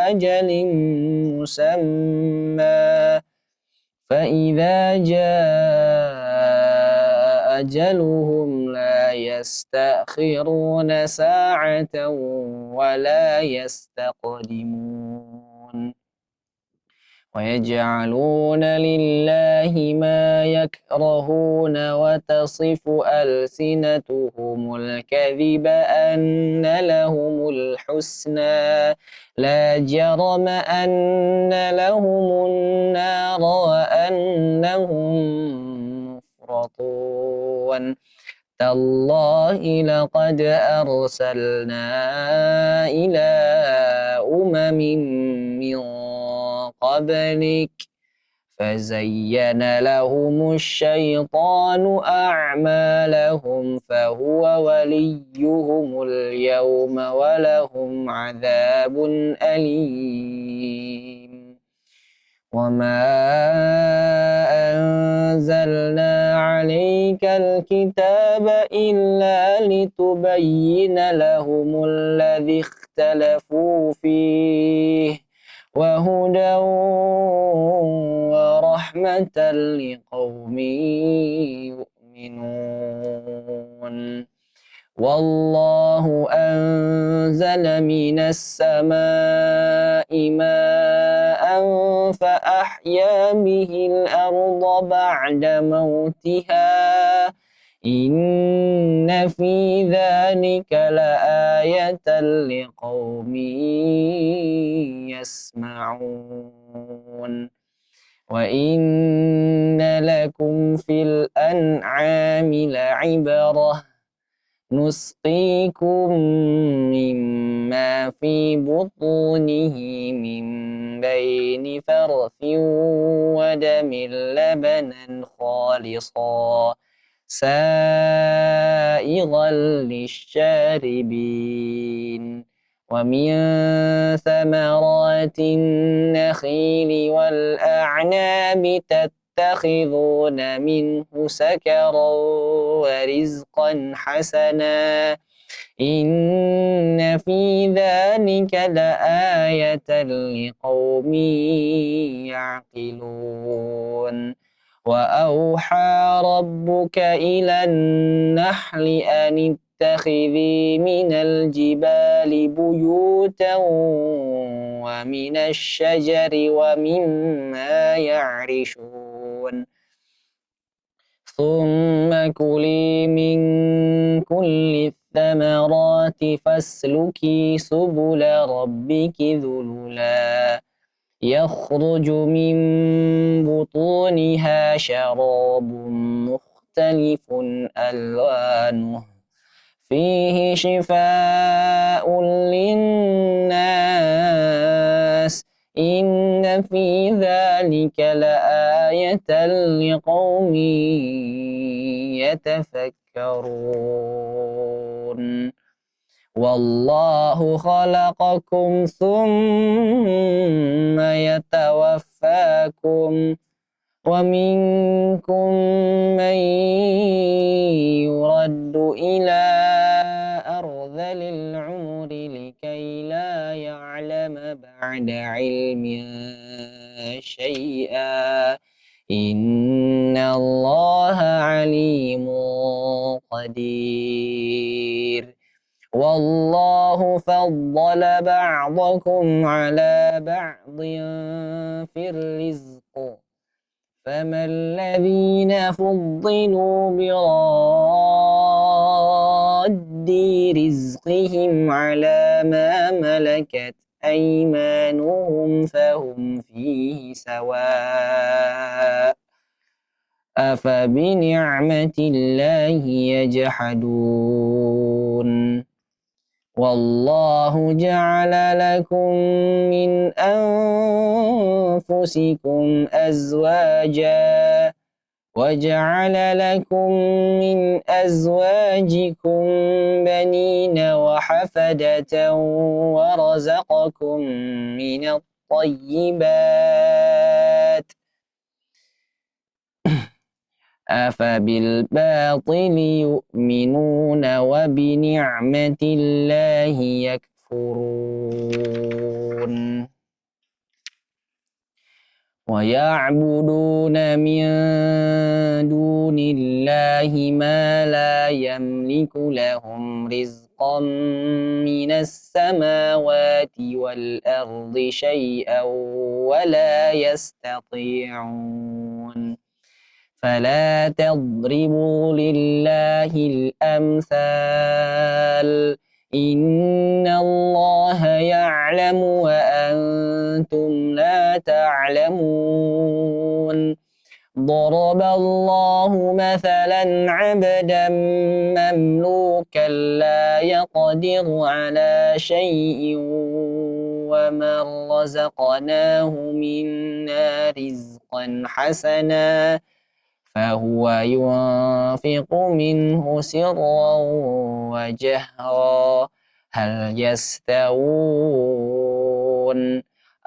أجل مسمى فإذا جاء أجلهم لا يستأخرون ساعة ولا يستقدمون ويجعلون لله ما يكرهون وتصف ألسنتهم الكذب أن لهم الحسنى لا جرم أن لهم النار وأنهم مفرطون تالله لقد أرسلنا إلى أمم من قبلك فزين لهم الشيطان أعمالهم فهو وليهم اليوم ولهم عذاب أليم وما أنزلنا عليك الكتاب إلا لتبين لهم الذي اختلفوا فيه وهدى ورحمة لقوم يؤمنون والله أنزل من السماء ماء فأحيا به الأرض بعد موتها إن في ذلك لآية لقوم يسمعون وإن لكم في الأنعام لعبرة نسقيكم مما في بطونه من بين فرث ودم لبنا خالصا سائغا للشاربين ومن ثمرات النخيل والأعناب تتخذون منه سكرا ورزقا حسنا إن في ذلك لآية لقوم يعقلون وأوحى ربك إلى النحل أن اتخذي من الجبال بيوتا ومن الشجر ومما يعرشون ثم كلي من كل الثمرات فاسلكي سبل ربك ذللا يخرج من بطونها شراب مختلف ألوانه فيه شفاء للناس إن في ذلك لآية لقوم يتفكرون والله خلقكم ثم يتوفاكم ومنكم من يرد إلى بعد علم شيئا إن الله عليم قدير والله فضل بعضكم على بعض في الرزق فما الذين فضلوا براد رزقهم على ما ملكت أيمانهم فهم فيه سواء أفبنعمة الله يجحدون والله جعل لكم من أنفسكم أزواجا وجعل لكم من أزواجكم بنين وحفدة ورزقكم من الطيبات أفبالباطل يؤمنون وبنعمة الله يكفرون ويعبدون من دون الله ما لا يملك لهم رزقا من السماوات والأرض شيئا ولا يستطيعون فلا تضربوا لله الأمثال إن الله يعلم وأنتم لا تعلمون ضرب الله مثلا عبدا مملوكا لا يقدر على شيء ومن رزقناه منا رزقا حسنا فهو ينفق منه سرا وجهرا هل يستوون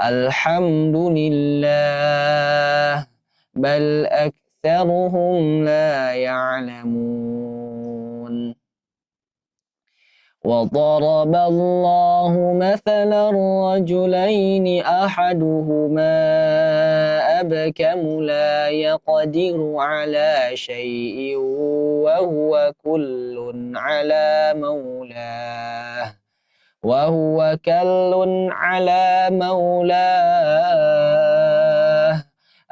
الحمد لله بل أكثرهم لا يعلمون وضرب الله مثلا رجلين أحدهما أبكم لا يقدر على شيء وهو كل على مولاه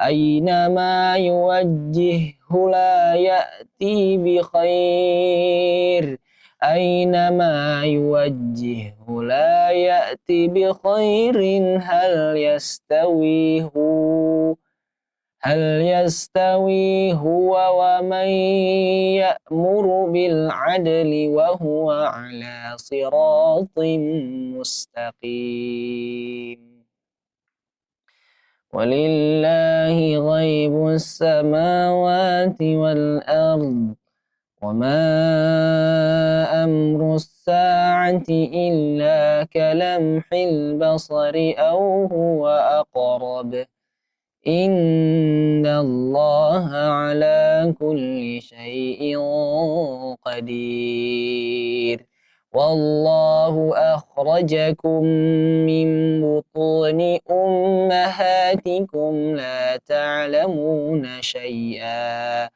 أينما يوجهه لا يأتي بخير هل يستوي هو ومن يأمر بالعدل وهو على صراط مستقيم ولله غيب السماوات والأرض وما أمر الساعة إلا كلمح البصر أو هو أقرب إن الله على كل شيء قدير والله أخرجكم من بطون أمهاتكم لا تعلمون شيئا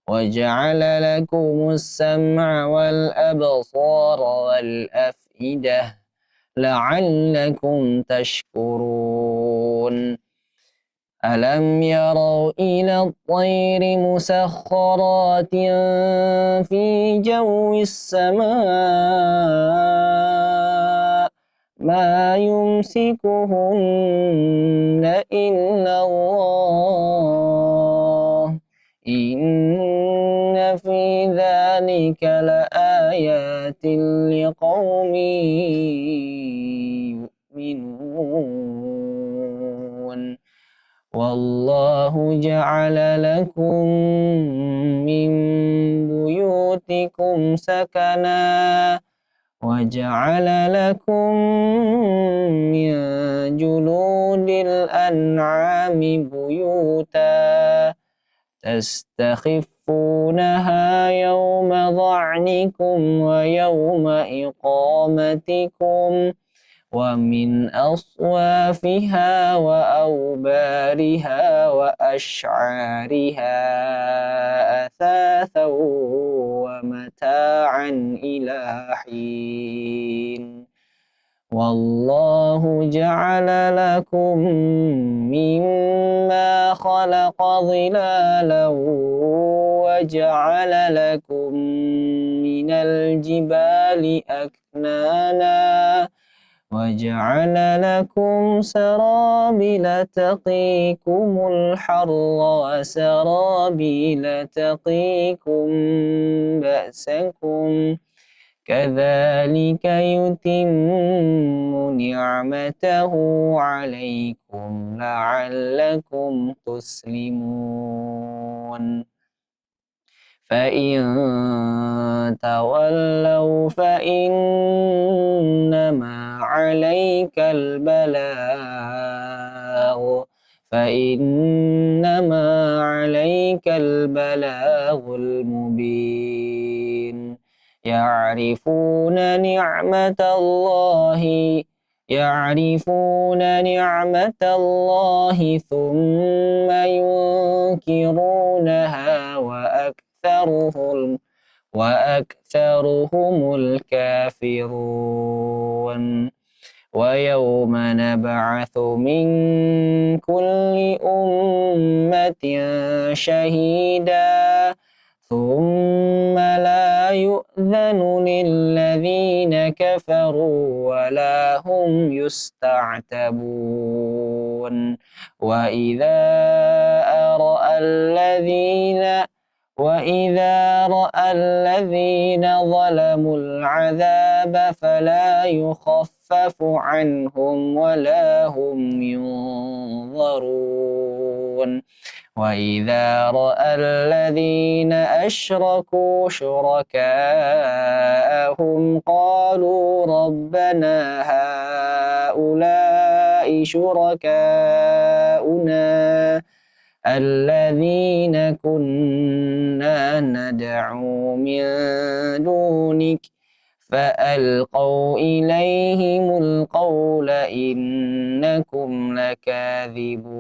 وجعل لكم السمع والأبصار والأفئدة لعلكم تشكرون ألم يروا إلى الطير مسخرات في جو السماء ما يمسكهن إلا الله إن في ذلك لآيات لقوم يؤمنون والله جعل لكم من بيوتكم سكنا وجعل لكم من جلود الأنعام بيوتا تستخفونها يوم ظعنكم ويوم إقامتكم ومن أصوافها وأوبارها وأشعارها أثاثا ومتاعا إلى حين والله جعل لكم مما خلق ظلالا وجعل لكم من الجبال أكنانا وجعل لكم سرابيل تقيكم الحر وسرابيل تقيكم بأسكم كذلك يتم نعمته عليكم لعلكم تسلمون فإن تولوا فإنما عليك البلاغ المبين يعرفون نعمة الله ثم ينكرونها وأكثرهم الكافرون ويوم نبعث من كل أمة شهيدا ثم لا يؤذن للذين كفروا ولا هم يستعتبون وإذا رأى الذين ظلموا العذاب فلا يخفف عنهم ولا هم ينظرون وإذا رأى الذين أشركوا شركاءهم قالوا ربنا هؤلاء شركاؤنا الذين كنا ندعو من دونك فألقوا إليهم القول إنكم لكاذبون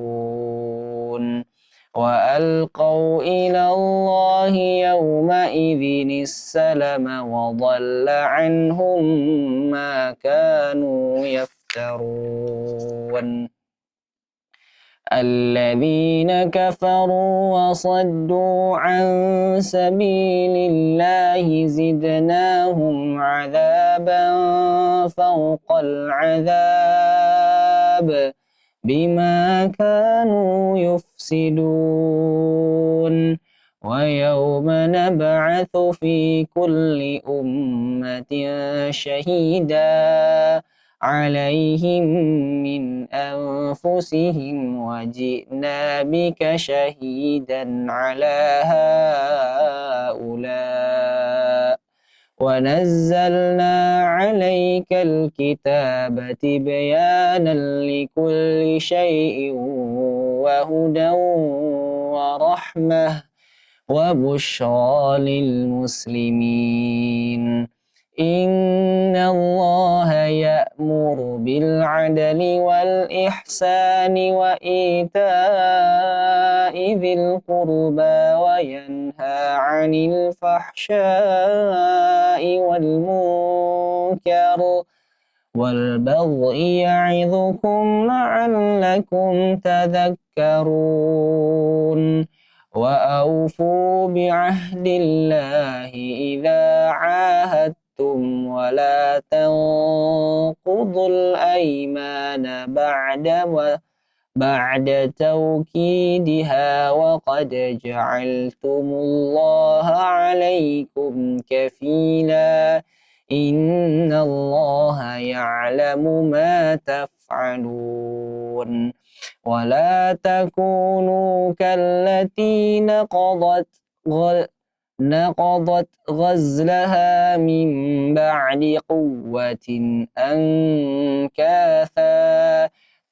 وألقوا إلى الله يومئذ السلم وضل عنهم ما كانوا يفترون الذين كفروا وصدوا عن سبيل الله زدناهم عذابا فوق العذاب بما كانوا يفسدون ويوم نبعث في كل أمة شهيدا عليهم من أنفسهم وجئنا بك شهيدا على هؤلاء ونزلنا عليك الكتاب تبيانا لكل شيء وهدى ورحمة وبشرى للمسلمين إن الله يأمر بالعدل والإحسان وإيتاء ذي القربى وينهى عن الفحشاء والمنكر والبغي يعظكم لعلكم تذكرون وأوفوا بعهد الله إذا عاهدتم ولا تنقضوا الأيمان بعد توكيدها وقد جعلتم الله عليكم كفيلا إن الله يعلم ما تفعلون ولا تكونوا كالتي نقضت غزلها من بعد قوة أنكاثا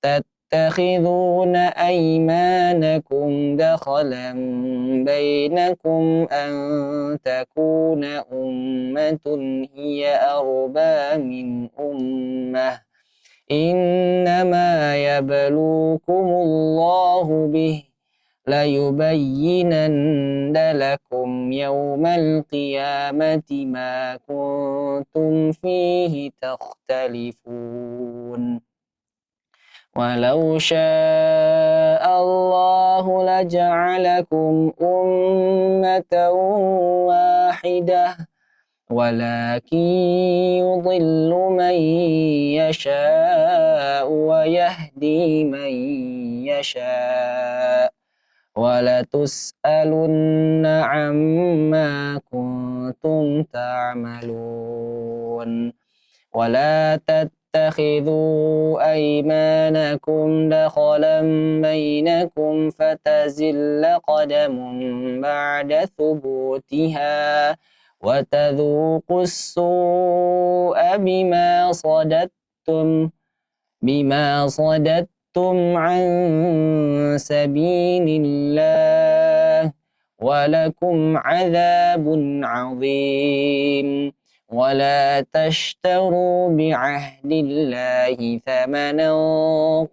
تتخذون أيمانكم دخلا بينكم أن تكون أمة هي أربى من أمة إنما يبلوكم الله به ليبينن لكم يوم القيامة ما كنتم فيه تختلفون ولو شاء الله لجعلكم أمة واحدة ولكن يضل من يشاء ويهدي من يشاء ولتسألن عما كنتم تعملون ولا تتخذوا أيمانكم دخلا بينكم فتزل قدم بعد ثبوتها وتذوقوا السوء بما صددتم عن سبيل الله ولكم عذاب عظيم ولا تشتروا بعهد الله ثمنا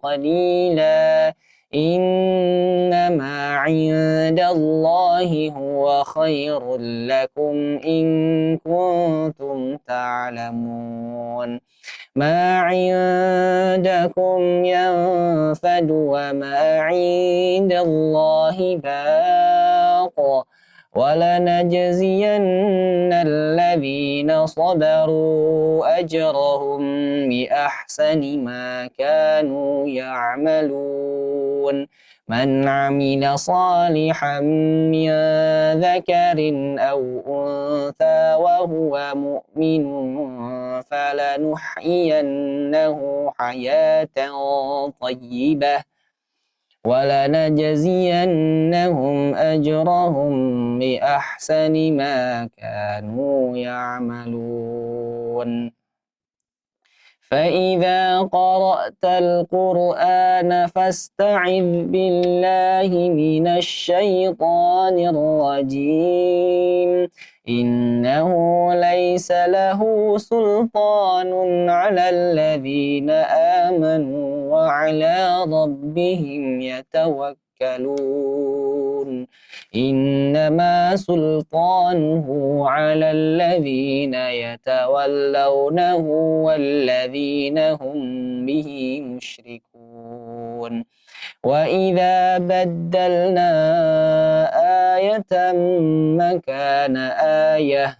قليلا إنما عند الله هو خير لكم إن كنتم تعلمون ما عندكم ينفد وما عند الله باق ولنجزين الذين صبروا أجرهم بأحسن ما كانوا يعملون من عمل صالحا من ذكر أو أنثى وهو مؤمن فلنحيينه حياة طيبة ولنجزينهم أجرهم بأحسن ما كانوا يعملون فإذا قرأت القرآن فاستعذ بالله من الشيطان الرجيم إنه ليس له سلطان على الذين آمنوا وعلى ربهم يتوكلون إنما سلطانه على الذين يتولونه والذين هم به مشركون وإذا بدلنا آية مكان آية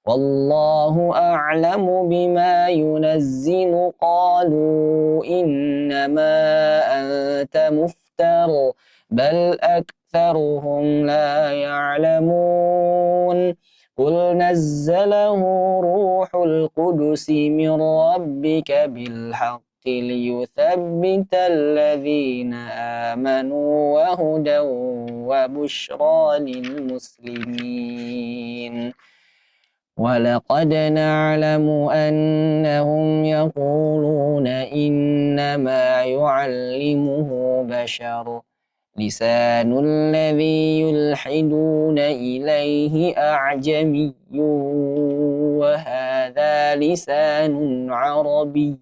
والله أعلم بما ينزل قالوا إنما أنت مفتر بل أكثرهم لا يعلمون قل نزله روح القدس من ربك بالحق ليثبت الذين آمنوا وهدى وبشرى للمسلمين ولقد نعلم أنهم يقولون إنما يعلمه بشر لسان الذي يلحدون إليه أعجمي وهذا لسان عربي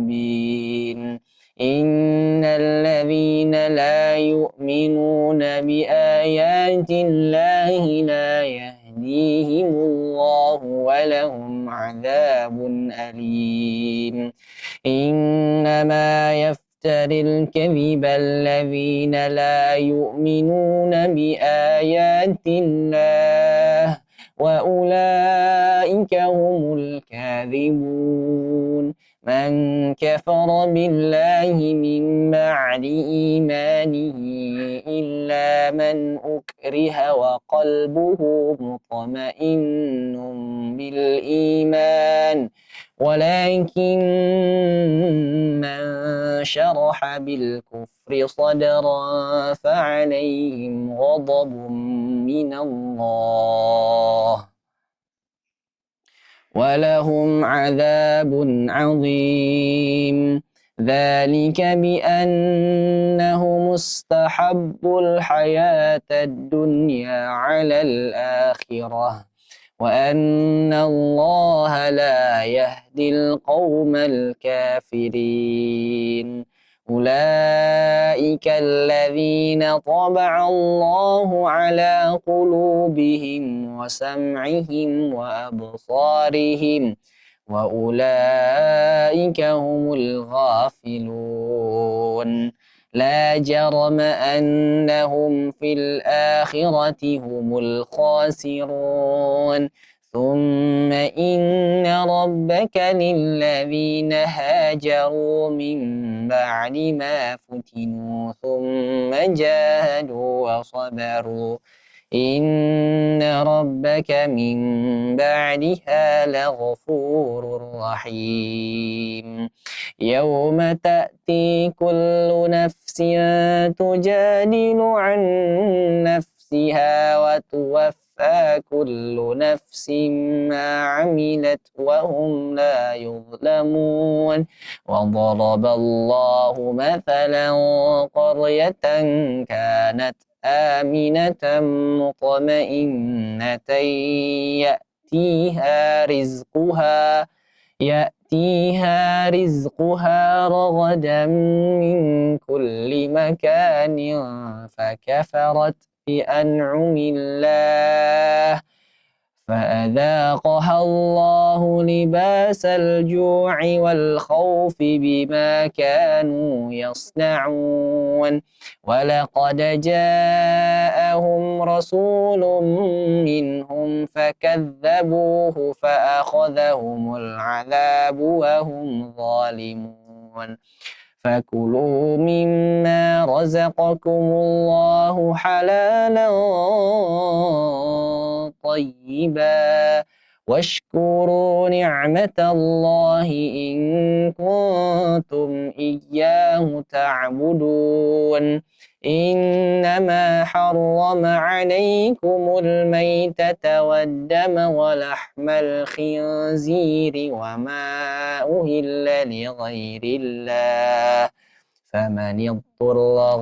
مبين إن الذين لا يؤمنون بآيات الله لا يهديهم الله ولهم عذاب أليم إنما يفتري الكذب الذين لا يؤمنون بآيات الله وأولئك هم الكاذبون من كفر بالله من بعد إيمانه إلا من أكره وقلبه مطمئن بالإيمان ولكن من شرح بالكفر صدرا فعليهم غضب من الله ولهم عذاب عظيم ذلك بأنهم استحبوا الحياة الدنيا على الآخرة وأن الله لا يهدي القوم الكافرين أولئك الذين طبع الله على قلوبهم وسمعهم وأبصارهم وأولئك هم الغافلون لا جرم أنهم في الآخرة هم الخاسرون ثم إن ربك للذين هاجروا من بعد ما فتنوا ثم جاهدوا وصبروا إن ربك من بعدها لغفور رحيم يوم تأتي كل نفس تجادل عن نفسها وتوفى كل نفس ما عملت وهم لا يظلمون وضرب الله مثلا قرية كانت آمنة مطمئنة يأتيها رزقها رغدا من كل مكان فكفرت بأنعم الله فأذاقها الله لباس الجوع والخوف بما كانوا يصنعون ولقد جاءهم رسول منهم فكذبوه فأخذهم العذاب وهم ظالمون فكلوا مما رزقكم الله حلالا طيبا واشكروا نعمة الله إن كنتم إياه تعبدون إنما حرم عليكم الميتة والدم ولحم الخنزير وما أهل لغير الله فمن اضطر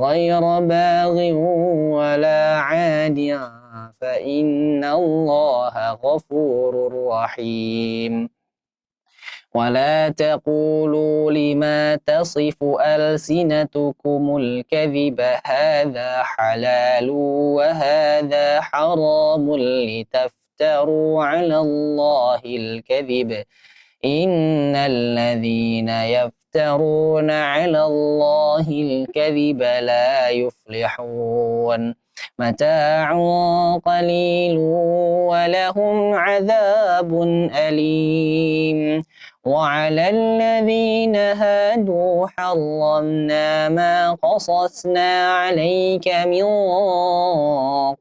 غير باغ ولا عاد فإن الله غفور رحيم ولا تقولوا لما تصف ألسنتكم الكذب هذا حلال وهذا حرام لتفتروا على الله الكذب إن الذين يفترون على الله الكذب لا يفلحون متاع قليل ولهم عذاب أليم وعلى الذين هادوا حرمنا ما قصصنا عليك من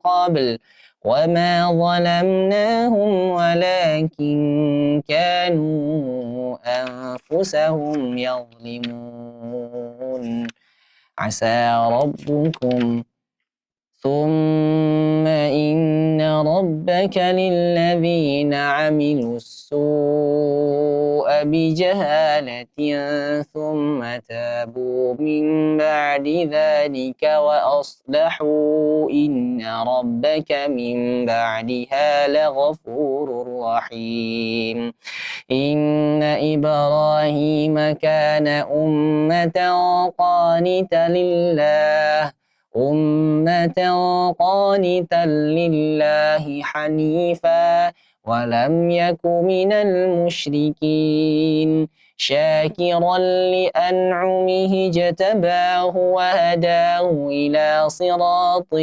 قبل وما ظلمناهم ولكن كانوا أنفسهم يظلمون عسى ربكم ثم إن ربك للذين عملوا السوء بجهالة ثم تابوا من بعد ذلك وأصلحوا إن ربك من بعدها لغفور رحيم إن إبراهيم كان أمة قانتا لله حنيفا ولم يك من المشركين شاكرا لأنعمه اجتباه وهداه إلى صراط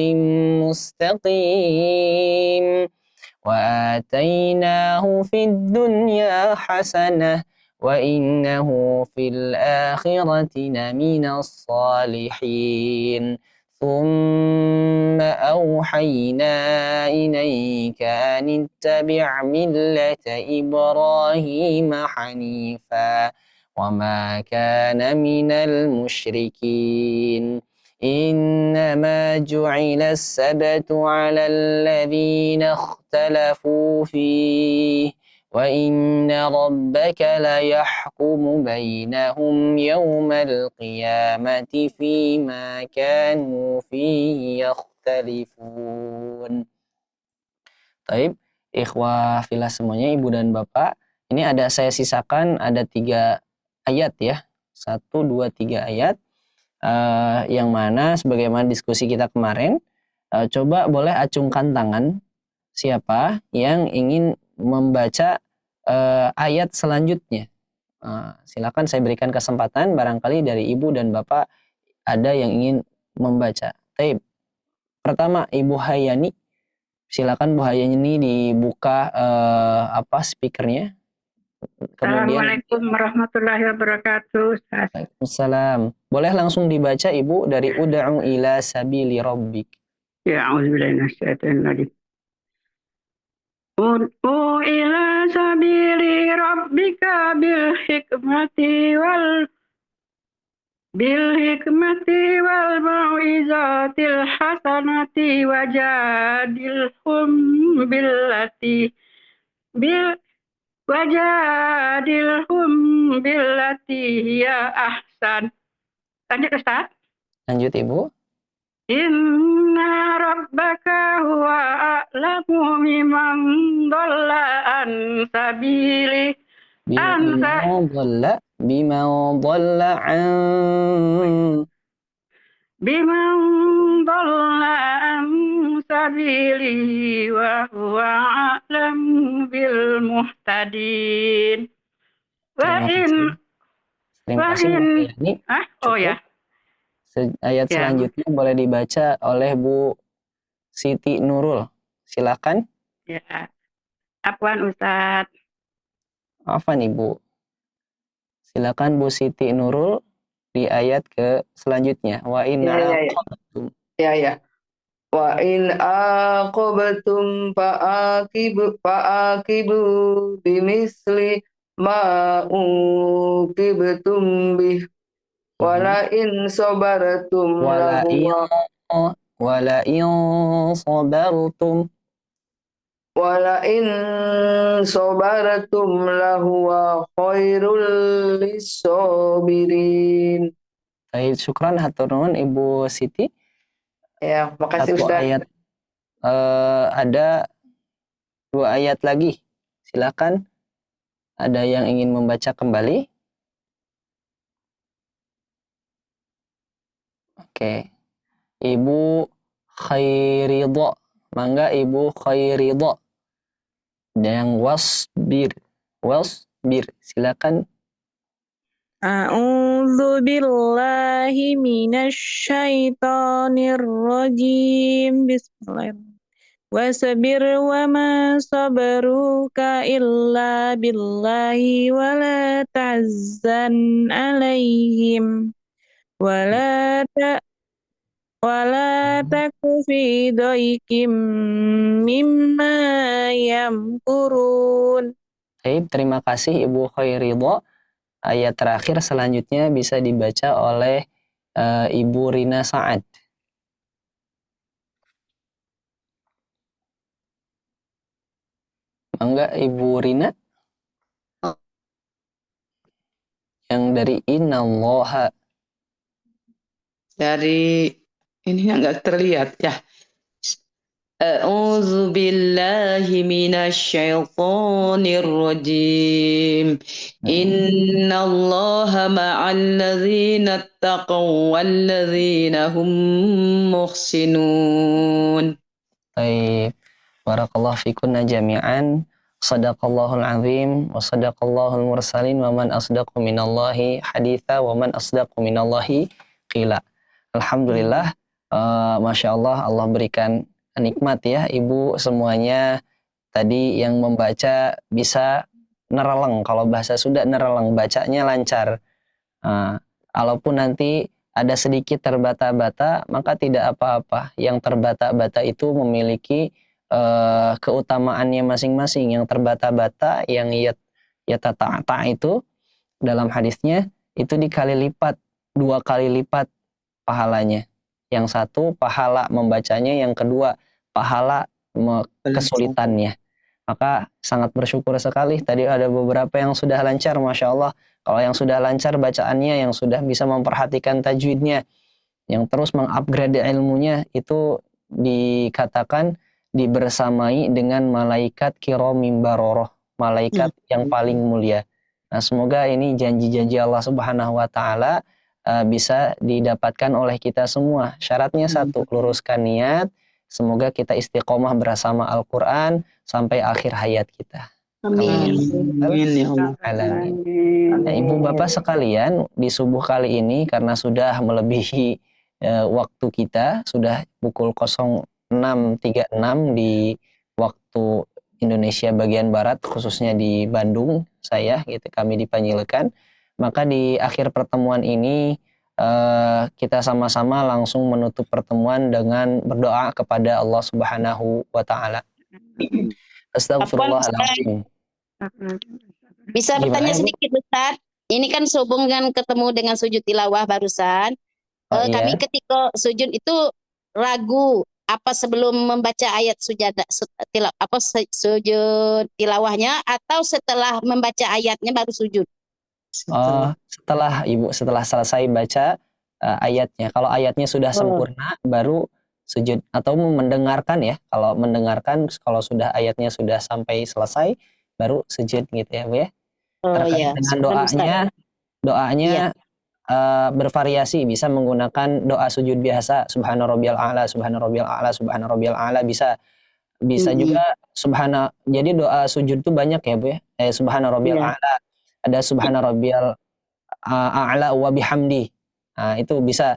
مستقيم وآتيناه في الدنيا حسنة وإنه في الآخرة لمن الصالحين ثم أوحينا إليك أن اتبع ملة إبراهيم حنيفا وما كان من المشركين إنما جعل السبت على الذين اختلفوا فيه وإن ربك ليحكم بينهم يوم القيامة فيما كانوا فيه يختلفون. Taib, ikhwah filah semuanya, ibu dan bapak. Ini ada saya sisakan ada 3 ayat ya. 1, 2, 3 ayat. Yang mana sebagaimana diskusi kita kemarin, coba boleh acungkan tangan siapa yang ingin membaca ayat selanjutnya. Silakan saya berikan kesempatan, barangkali dari ibu dan bapak ada yang ingin membaca. Taib. Pertama Ibu Hayani, silakan Bu Hayani dibuka speakernya. Kemudian Assalamualaikum warahmatullahi wabarakatuh. Ustaz. Waalaikumsalam. Boleh langsung dibaca Ibu dari Ud'u ila sabili rabbik. Ya, a'udzubillahi minasyaitonir rajim. Ud'u ila sabili rabbika bil hikmati wal mau'izatil hasanati wajadilhum billati hiya ahsan. Lanjut Ustaz. Lanjut Ibu. Inna rabbaka huwa a'lamu biman dhalla an sabili Bima dhalla an biman dhalla an sabili wa huwa a'lamu bil muhtadin. Terima kasih Bu Hayani. Oh ya. Ayat Ya. selanjutnya boleh dibaca oleh Bu Siti Nurul. Silakan. Ya. Afwan Ustaz. Apa nih Bu? Silakan Bu Siti Nurul di ayat ke selanjutnya. Wa in aqabtum. Ya. Wa in aqabtum fa'aqibu bimisli ma uqibtum bih. Wala in sabartum Wala in sabartum Wala in sabartum lahuwa khairul lisabirin. Baik, syukran hatur nuhun Ibu Siti. Ya, makasih Satu Ustaz. ayat ada 2 ayat lagi. Silakan. Ada yang ingin membaca kembali? Oke. Ibu Khairidha. Mangga Ibu Khairidha. Dan wasbir. Silakan. A'udzu billahi minasyaitonir rajim. Bismillahirrahmanirrahim. Wasbir wa ma sabaruka illa billahi wa la tahzan alaihim wa la taku fi dhaikim mimma yamkurun. Baik, terima kasih Ibu Khairidha. Ayat terakhir selanjutnya bisa dibaca oleh Ibu Rina Saad. Mangga Ibu Rina. Yang dari Innallaha. Dari ini nggak terlihat ya. A'udzu billahi minasyaitonir rajim. Innallaha ma'al ladzina taqaw wal ladzina hum muhsinun. Baik. Barakallahu fikunna jami'an. Sadaqallahul azim wa sadaqallahul mursalin wa man asdaqu minallahi haditha wa man asdaqu minallahi qila. Alhamdulillah, Masya Allah, Allah berikan nikmat ya Ibu semuanya tadi yang membaca bisa nereleng, kalau bahasa Sunda nereleng, bacanya lancar. Walaupun nanti ada sedikit terbata-bata, maka tidak apa-apa. Yang terbata-bata itu memiliki keutamaannya masing-masing. Yang terbata-bata, yang yatata itu dalam hadisnya itu dikali lipat, 2 kali lipat pahalanya. Yang satu pahala membacanya, yang kedua pahala kesulitannya. Maka sangat bersyukur sekali. Tadi ada beberapa yang sudah lancar, Masya Allah. Kalau yang sudah lancar bacaannya, yang sudah bisa memperhatikan tajwidnya, yang terus mengupgrade ilmunya, itu dikatakan dibersamai dengan malaikat kiramim baroroh, malaikat yang paling mulia. Nah, semoga ini janji-janji Allah Subhanahu wa taala bisa didapatkan oleh kita semua. Syaratnya satu, luruskan niat. Semoga kita istiqomah bersama Al-Qur'an sampai akhir hayat kita. Amin. Amin ya Allah. Alamin. Nah, Ibu Bapak sekalian, di subuh kali ini karena sudah melebihi waktu kita, sudah pukul 06.36 di waktu Indonesia bagian Barat, khususnya di Bandung, kami di Panjilekan. Maka di akhir pertemuan ini kita sama-sama langsung menutup pertemuan dengan berdoa kepada Allah Subhanahu wa taala. Astagfirullahaladzim. Bisa bertanya sedikit Ustaz? Ini kan sehubungan ketemu dengan sujud tilawah barusan. Kami ketika sujud itu ragu apa sebelum membaca ayat sujud tilawahnya atau setelah membaca ayatnya baru sujud? Setelah selesai baca ayatnya. Kalau ayatnya sudah sempurna baru sujud, atau mendengarkan ya. Kalau mendengarkan, kalau sudah ayatnya sudah sampai selesai baru sujud gitu ya, Bu ya. Terkait dengan doanya bervariasi, bisa menggunakan doa sujud biasa, subhana rabbiyal a'la, subhana rabbiyal a'la, subhana rabbiyal a'la, bisa juga jadi doa sujud itu banyak ya, Bu ya. Subhana rabbiyal a'la, ada subhana rabbiyal a'la wa bihamdi. Nah, itu bisa.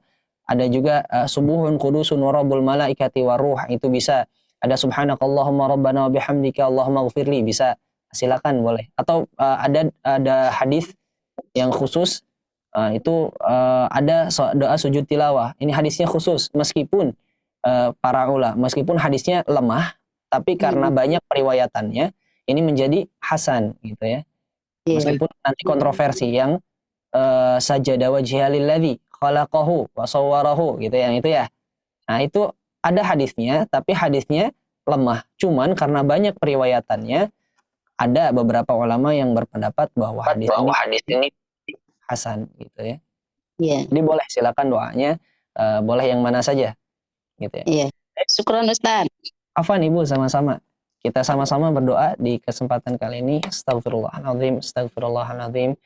Ada juga subuhun qudusun wa rabbul malaikati waruh, itu bisa. Ada subhanakallahumma rabbana wa bihamdika allahumma ghfirli, bisa. Silakan, boleh. Atau ada hadis yang khusus, itu ada doa sujud tilawah. Ini hadisnya khusus, meskipun meskipun hadisnya lemah, tapi karena banyak periwayatannya, ini menjadi hasan gitu ya. Meskipun nanti kontroversi yang sajada wajhiya lilladzi khalaqahu wa sawwarahu gitu yang itu ya. Nah, itu ada hadisnya, tapi hadisnya lemah. Cuman karena banyak periwayatannya, ada beberapa ulama yang berpendapat bahwa hadis ini hasan gitu ya. Jadi boleh, silakan doanya, boleh yang mana saja gitu ya. Syukran Ustaz. Afwan Ibu, sama-sama. Kita sama-sama berdoa di kesempatan kali ini. Astaghfirullahaladzim, astaghfirullahaladzim.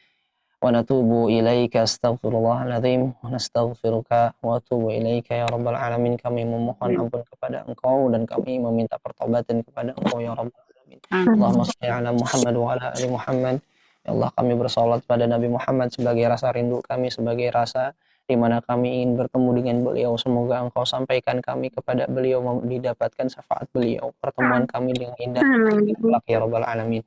Wa natubu ilaika, astaghfirullahaladzim. Wa nastaghfiruka wa atubu ilaika ya rabbal alamin. Kami memohon ampun kepada Engkau dan kami meminta pertobatan kepada Engkau ya rabbal alamin. Allahumma shalli ala Muhammad wa ala ali Muhammad. Ya Allah, kami bersolat pada Nabi Muhammad sebagai rasa rindu kami, sebagai rasa di mana kami ingin bertemu dengan beliau. Semoga Engkau sampaikan kami kepada beliau, didapatkan syafaat beliau, pertemuan kami dengan indah ya rabbal alamin.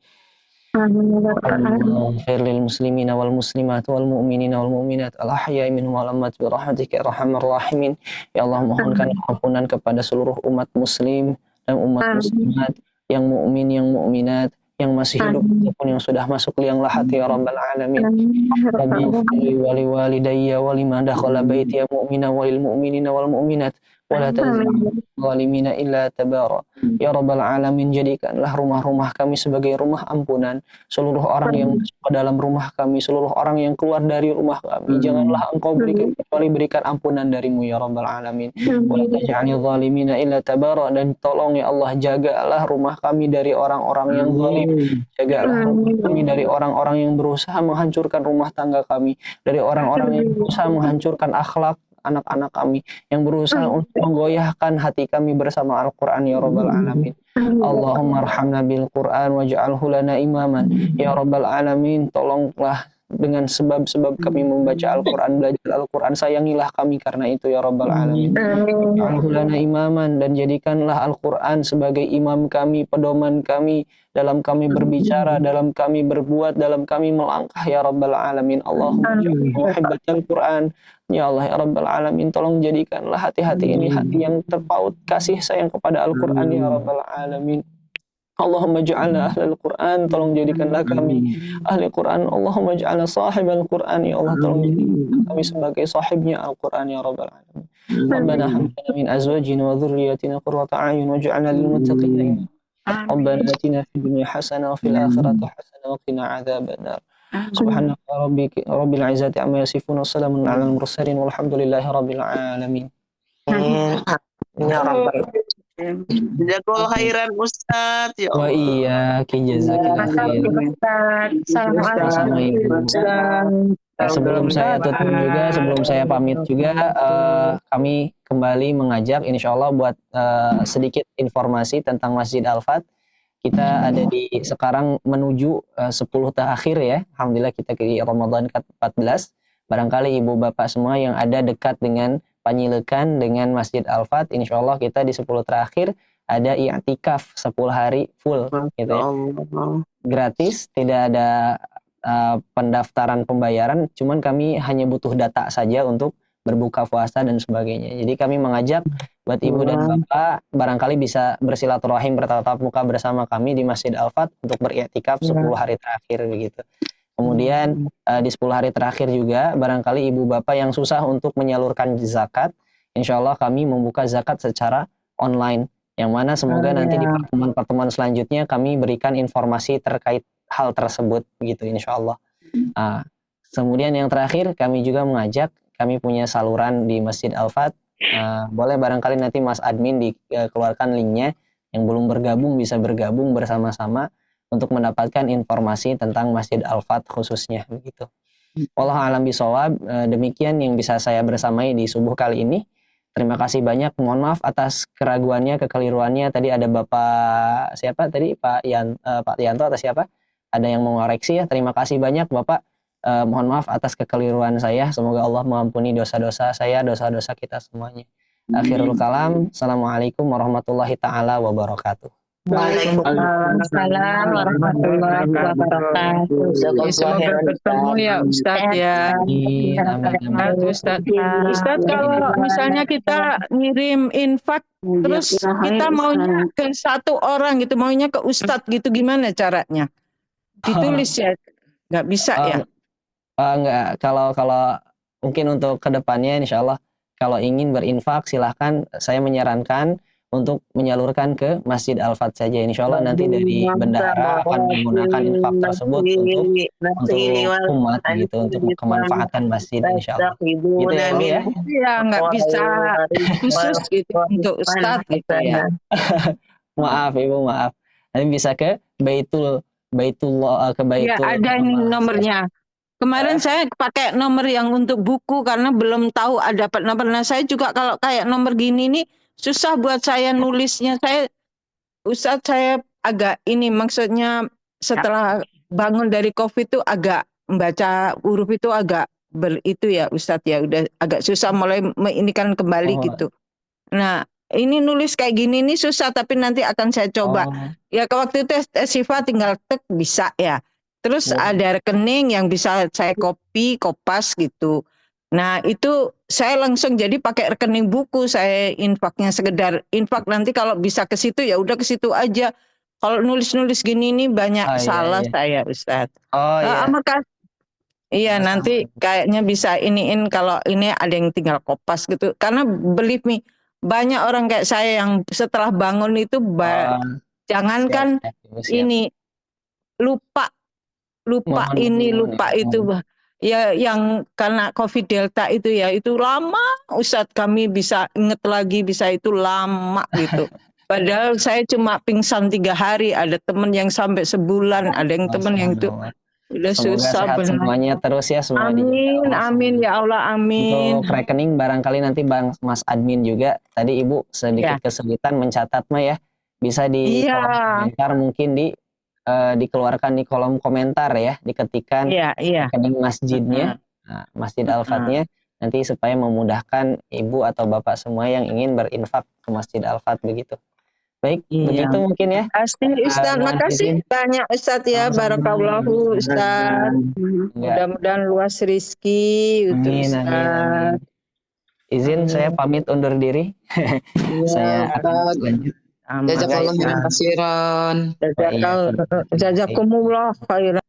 Allahumma lil muslimina wal muslimat wal mu'minina wal mu'minat al ahya'i minhum wal amwat bi rahmatika arhamar rahimin. Ya Allah, mohonkan ampunan kepada seluruh umat muslim dan umat muslimat, yang mukmin, yang mukminat, yang masih hidup ataupun yang sudah masuk liang lahat ya rabbal alamin. Rabbi wali walidayya wa liman dakhala baiti ya mu'mina walil mu'minina wal mu'minat wa la tazlim zalimina illa tabara. Ya rabbal alamin, jadikanlah rumah-rumah kami sebagai rumah ampunan. Seluruh orang yang masuk ke dalam rumah kami, seluruh orang yang keluar dari rumah kami, janganlah Engkau berikan kecuali berikan ampunan darimu ya rabbal alamin. Wa la taj'alni zalimina illa tabara, dan tolong ya Allah, jagalah rumah kami dari orang-orang yang zalim. Jagalah rumah kami dari orang-orang yang berusaha menghancurkan rumah tangga kami, dari orang-orang yang berusaha menghancurkan akhlak anak-anak kami, yang berusaha untuk menggoyahkan hati kami bersama Al-Quran ya rabbal alamin. Allahumma arhamna bil Quran waj'alhu lana imaman ya rabbal alamin. Tolonglah dengan sebab-sebab kami membaca Al-Quran, belajar Al-Quran, sayangilah kami karena itu ya rabbal alamin. Waj'alhu lana imaman, dan jadikanlah Al-Quran sebagai imam kami, pedoman kami dalam kami berbicara, dalam kami berbuat, dalam kami melangkah ya rabbal alamin. Allahumma ja'alna muhibbatal Quran ya Allah ya rabbal alamin. Tolong jadikanlah hati-hati ini hati yang terpaut kasih sayang kepada Al-Quran ya rabbal alamin. Allahumma ja'alna ahlal Quran, tolong jadikanlah kami ahli Quran. Allahumma ja'alna sahibal Quran, ya Allah, tolong jadikanlah kami sebagai sahibnya Al-Quran ya rabbal alamin. Rabbana hab lana min azwajina wa dhurriyyatina qurrata a'yun waj'alna lil muttaqina imama. Rabbana atina fid dunya hasanah wa fil akhirati hasanah wa qina adzabannar. Subhanaka rabbil izzati amma yasifun wa salamun 'alal mursalin walhamdulillahi rabbil alamin. Ya rabbal Jazakallahu khairan Ustaz. Ya Wah Allah. iya, Ki jazakillah khair. Sama-sama Ibu. Sebelum saya tutup juga, sebelum saya pamit juga, kami kembali mengajak insya Allah buat sedikit informasi tentang Masjid Al-Fat. Kita ada di sekarang menuju 10 terakhir ya. Alhamdulillah kita di Ramadan ke-14. Barangkali ibu bapak semua yang ada dekat dengan Panyilekan dengan Masjid Al-Fat, insya Allah kita di 10 terakhir ada i'tikaf 10 hari full gitu ya. Gratis, tidak ada pendaftaran pembayaran, cuman kami hanya butuh data saja untuk berbuka puasa dan sebagainya. Jadi kami mengajak buat ibu dan bapak barangkali bisa bersilaturahim bertatap muka bersama kami di Masjid Al-Fat untuk beriktikaf 10 hari terakhir begitu. Kemudian di 10 hari terakhir juga barangkali ibu bapak yang susah untuk menyalurkan zakat, insya Allah kami membuka zakat secara online. Yang mana semoga nanti di pertemuan-pertemuan selanjutnya kami berikan informasi terkait hal tersebut gitu insya Allah. Kemudian yang terakhir kami juga mengajak, kami punya saluran di Masjid Al-Fat. Boleh barangkali nanti Mas Admin dikeluarkan linknya, yang belum bergabung bisa bergabung bersama-sama untuk mendapatkan informasi tentang Masjid Al-Fat khususnya begitu. Wallahu a'lam bishawab. Demikian yang bisa saya bersamai di subuh kali ini. Terima kasih banyak. Mohon maaf atas keraguannya, kekeliruannya. Tadi ada Bapak siapa tadi? Pak Yanto atau siapa? Ada yang mau ngoreksi ya. Terima kasih banyak Bapak. Mohon maaf atas kekeliruan saya. Semoga Allah mengampuni dosa-dosa saya, dosa-dosa kita semuanya. Akhirul kalam. Assalamualaikum warahmatullahi taala wabarakatuh. Waalaikumsalam warahmatullahi wabarakatuh. Semoga bertemu ya Ustadz ya. Ustadz, kalau misalnya kita ngirim infak terus kita maunya ke satu orang gitu, maunya ke Ustadz gitu, gimana caranya? Ditulis ya, nggak bisa ya? Enggak, kalau mungkin untuk kedepannya insya Allah kalau ingin berinfak silahkan, saya menyarankan untuk menyalurkan ke Masjid Al-Fat saja. Insya Allah nanti dari bendahara akan menggunakan infak tersebut untuk umat gitu, untuk kemanfaatan masjid insya Allah. Gitu ya Bu ya? Iya, nggak bisa khusus gitu untuk Ustadz gitu ya. Maaf Ibu, maaf. Nanti bisa ke Baitullah, ke Baitul. Ya, ada nomornya. Kemarin saya pakai nomor yang untuk buku karena belum tahu ada nomor. Nah, saya juga kalau kayak nomor gini nih susah buat saya nulisnya. Ustadz, saya agak ini maksudnya setelah bangun dari COVID itu agak membaca huruf itu agak itu ya Ustadz ya, udah agak susah mulai ini kan kembali gitu. Nah, ini nulis kayak gini nih susah, tapi nanti akan saya coba. Ya waktu itu tes Siva tinggal tek bisa ya. Terus ada rekening yang bisa saya kopas gitu. Nah itu saya langsung jadi pakai rekening buku, saya infaknya sekedar infak, nanti kalau bisa ke situ ya udah ke situ aja. Kalau nulis-nulis gini nih banyak salah saya Ustadz. Iya nanti kayaknya bisa iniin kalau ini ada yang tinggal kopas gitu. Karena believe me, banyak orang kayak saya yang setelah bangun itu jangankan ini lupa ini lupa itu. Ya yang karena COVID Delta itu ya itu lama Ustadz, kami bisa inget lagi bisa itu lama gitu. Padahal saya cuma pingsan 3 hari, ada temen yang sampai sebulan, ada yang temen yang itu udah susah sehat benar. semuanya terus ya semua. Amin ya Allah, amin. Untuk rekening barangkali nanti Mas Admin juga tadi Ibu sedikit kesulitan mencatat mah ya, bisa di kolom komentar, mungkin dikeluarkan di kolom komentar ya, diketikkan rekening masjidnya, Masjid Al-Fatnya nanti supaya memudahkan ibu atau bapak semua yang ingin berinfak ke Masjid Al-Fat begitu. Baik, begitu mungkin ya. Pasti Ustadz, makasih banyak Ustadz ya, barakallahu Ustadz. Mudah-mudahan luas rezeki untuk Ustadz. Izin saya pamit undur diri. Saya akan lanjut. Jazakallahu khairan. Jazakumullah khairan.